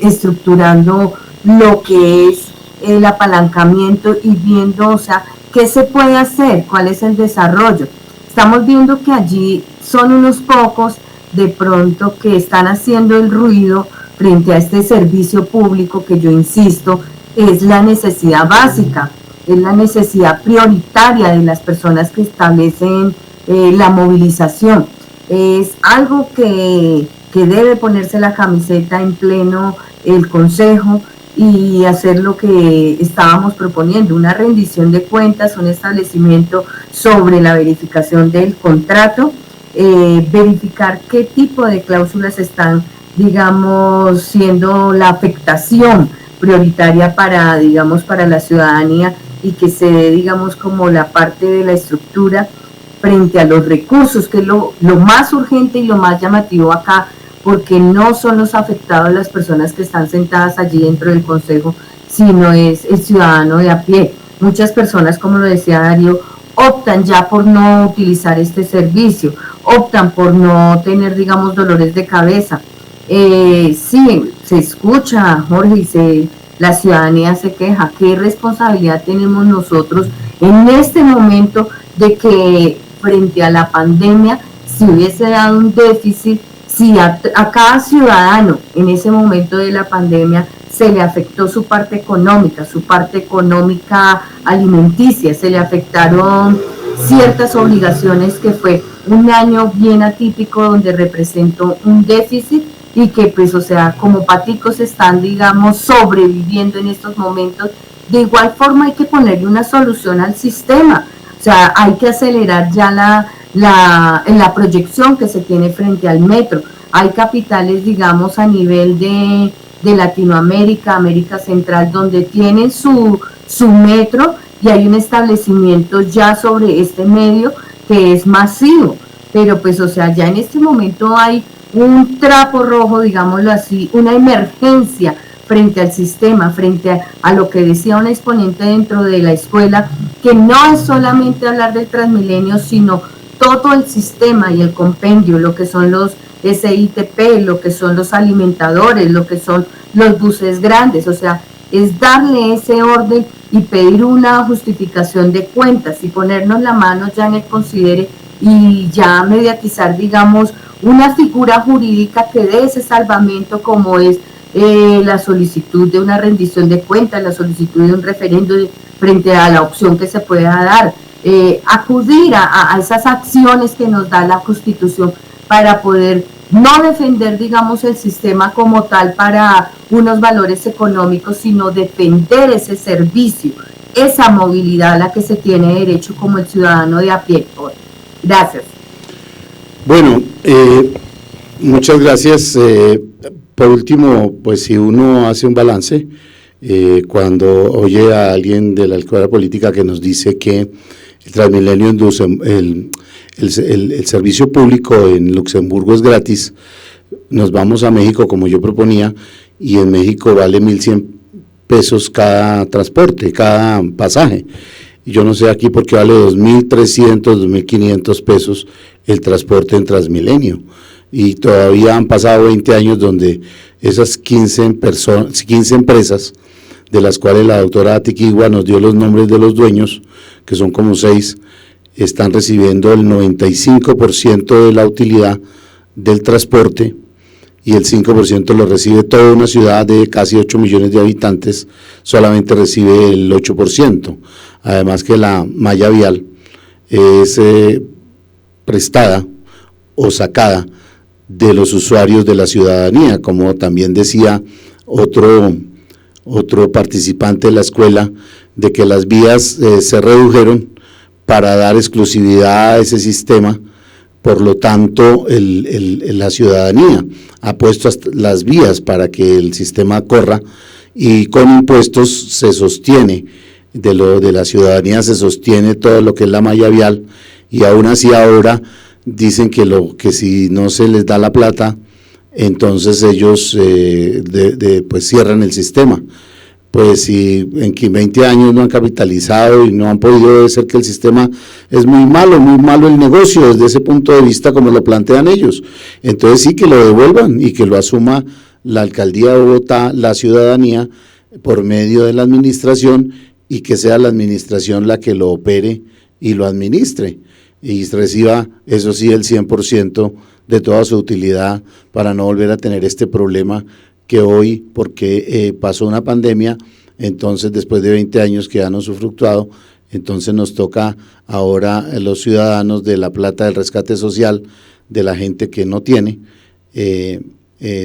estructurando lo que es el apalancamiento y viendo, o sea, qué se puede hacer, cuál es el desarrollo. Estamos viendo que allí son unos pocos de pronto que están haciendo el ruido frente a este servicio público que yo insisto es la necesidad básica, es la necesidad prioritaria de las personas que establecen la movilización. Es algo que debe ponerse la camiseta en pleno el Consejo y hacer lo que estábamos proponiendo, una rendición de cuentas, un establecimiento sobre la verificación del contrato, verificar qué tipo de cláusulas están, digamos, siendo la afectación prioritaria para, digamos, para la ciudadanía y que se dé, digamos, como la parte de la estructura frente a los recursos, que es lo más urgente y lo más llamativo acá, porque no son los afectados las personas que están sentadas allí dentro del Consejo, sino es el ciudadano de a pie. Muchas personas, como lo decía Darío, optan ya por no utilizar este servicio, optan por no tener, digamos, dolores de cabeza. Sí, se escucha, Jorge, y la ciudadanía se queja. ¿Qué responsabilidad tenemos nosotros en este momento de que frente a la pandemia, si hubiese dado un déficit, si a cada ciudadano en ese momento de la pandemia se le afectó su parte económica alimenticia, se le afectaron ciertas obligaciones, que fue un año bien atípico donde representó un déficit y que pues, o sea, como paticos están, digamos, sobreviviendo en estos momentos. De igual forma hay que ponerle una solución al sistema, o sea, hay que acelerar ya en la proyección que se tiene frente al metro. Hay capitales, digamos, a nivel de Latinoamérica, América Central, donde tienen su metro y hay un establecimiento ya sobre este medio que es masivo, pero pues, o sea, ya en este momento hay un trapo rojo, digámoslo así, una emergencia frente al sistema, frente a lo que decía una exponente dentro de la escuela, que no es solamente hablar del Transmilenio, sino todo el sistema y el compendio, lo que son los SITP, lo que son los alimentadores, lo que son los buses grandes, o sea, es darle ese orden y pedir una justificación de cuentas y ponernos la mano ya en el considere y ya mediatizar, digamos, una figura jurídica que dé ese salvamento, como es la solicitud de una rendición de cuentas, la solicitud de un referendo frente a la opción que se pueda dar, acudir a esas acciones que nos da la Constitución para poder no defender, digamos, el sistema como tal para unos valores económicos, sino defender ese servicio, esa movilidad a la que se tiene derecho como el ciudadano de a pie. Gracias.
Bueno, muchas gracias. Por último, pues si uno hace un balance, cuando oye a alguien de la escuela política que nos dice que el Transmilenio el servicio público en Luxemburgo es gratis, nos vamos a México como yo proponía, y en México vale 1.100 pesos cada transporte, cada pasaje. Y yo no sé aquí por qué vale 2.300, 2.500 pesos el transporte en Transmilenio. Y todavía han pasado 20 años donde esas 15 empresas, de las cuales la doctora Atiquigua nos dio los nombres de los dueños, que son como 6, están recibiendo el 95% de la utilidad del transporte y el 5% lo recibe toda una ciudad de casi 8 millones de habitantes, solamente recibe el 8%. Además que la malla vial es prestada o sacada de los usuarios de la ciudadanía, como también decía otro participante de la escuela, de que las vías se redujeron para dar exclusividad a ese sistema. Por lo tanto, la ciudadanía ha puesto las vías para que el sistema corra y con impuestos se sostiene, de la ciudadanía se sostiene todo lo que es la malla vial, y aún así ahora dicen que si no se les da la plata, entonces ellos pues cierran el sistema. Pues si en 20 años no han capitalizado y no han podido, debe ser que el sistema es muy malo el negocio desde ese punto de vista como lo plantean ellos. Entonces sí, que lo devuelvan y que lo asuma la alcaldía de Bogotá, la ciudadanía, por medio de la administración y que sea la administración la que lo opere y lo administre y reciba, eso sí, el 100% de toda su utilidad para no volver a tener este problema que hoy, porque pasó una pandemia, entonces después de 20 años que ya no usufructuado, entonces nos toca ahora los ciudadanos de la plata del rescate social, de la gente que no tiene,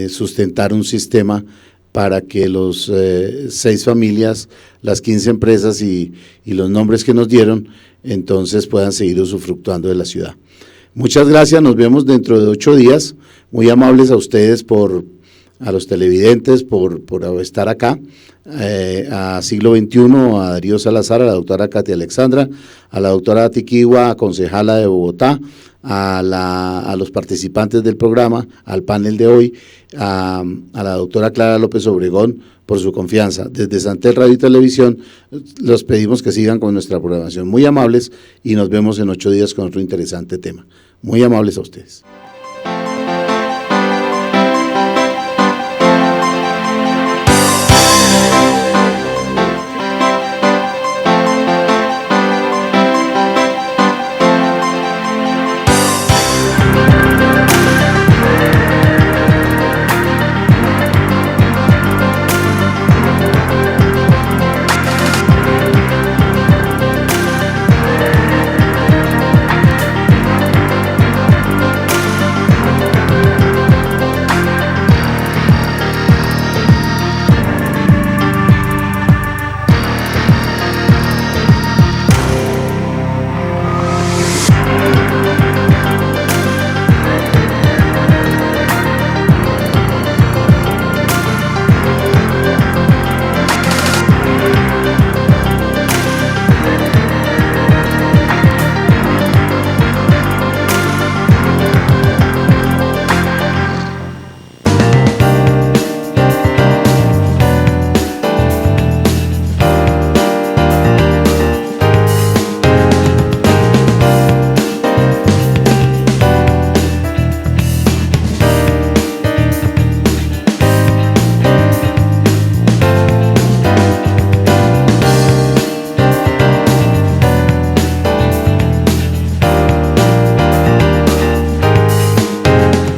sustentar un sistema para que los 6 familias, las 15 empresas y los nombres que nos dieron, entonces puedan seguir usufructuando de la ciudad. Muchas gracias, nos vemos dentro de 8 días, muy amables a ustedes a los televidentes por estar acá, a Siglo XXI, a Darío Salazar, a la doctora Katia Alexandra, a la doctora Atiquigua, concejala de Bogotá, a los participantes del programa, al panel de hoy, a la doctora Clara López Obregón por su confianza. Desde Santel Radio y Televisión los pedimos que sigan con nuestra programación. Muy amables y nos vemos en 8 días con otro interesante tema. Muy amables a ustedes.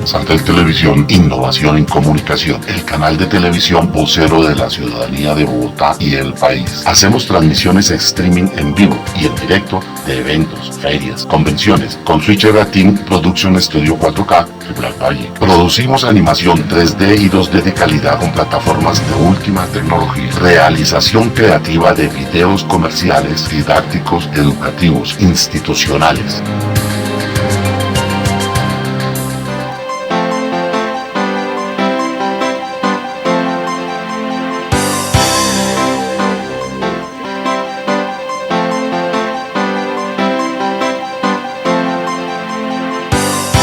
Santel Televisión, innovación en comunicación, el canal de televisión vocero de la ciudadanía de Bogotá y el país. Hacemos transmisiones en streaming en vivo y en directo de eventos, ferias, convenciones, con Switcher Team Production Studio 4K, Black Valle. Producimos animación 3D y 2D de calidad con plataformas de última tecnología. Realización creativa de videos comerciales, didácticos, educativos, institucionales.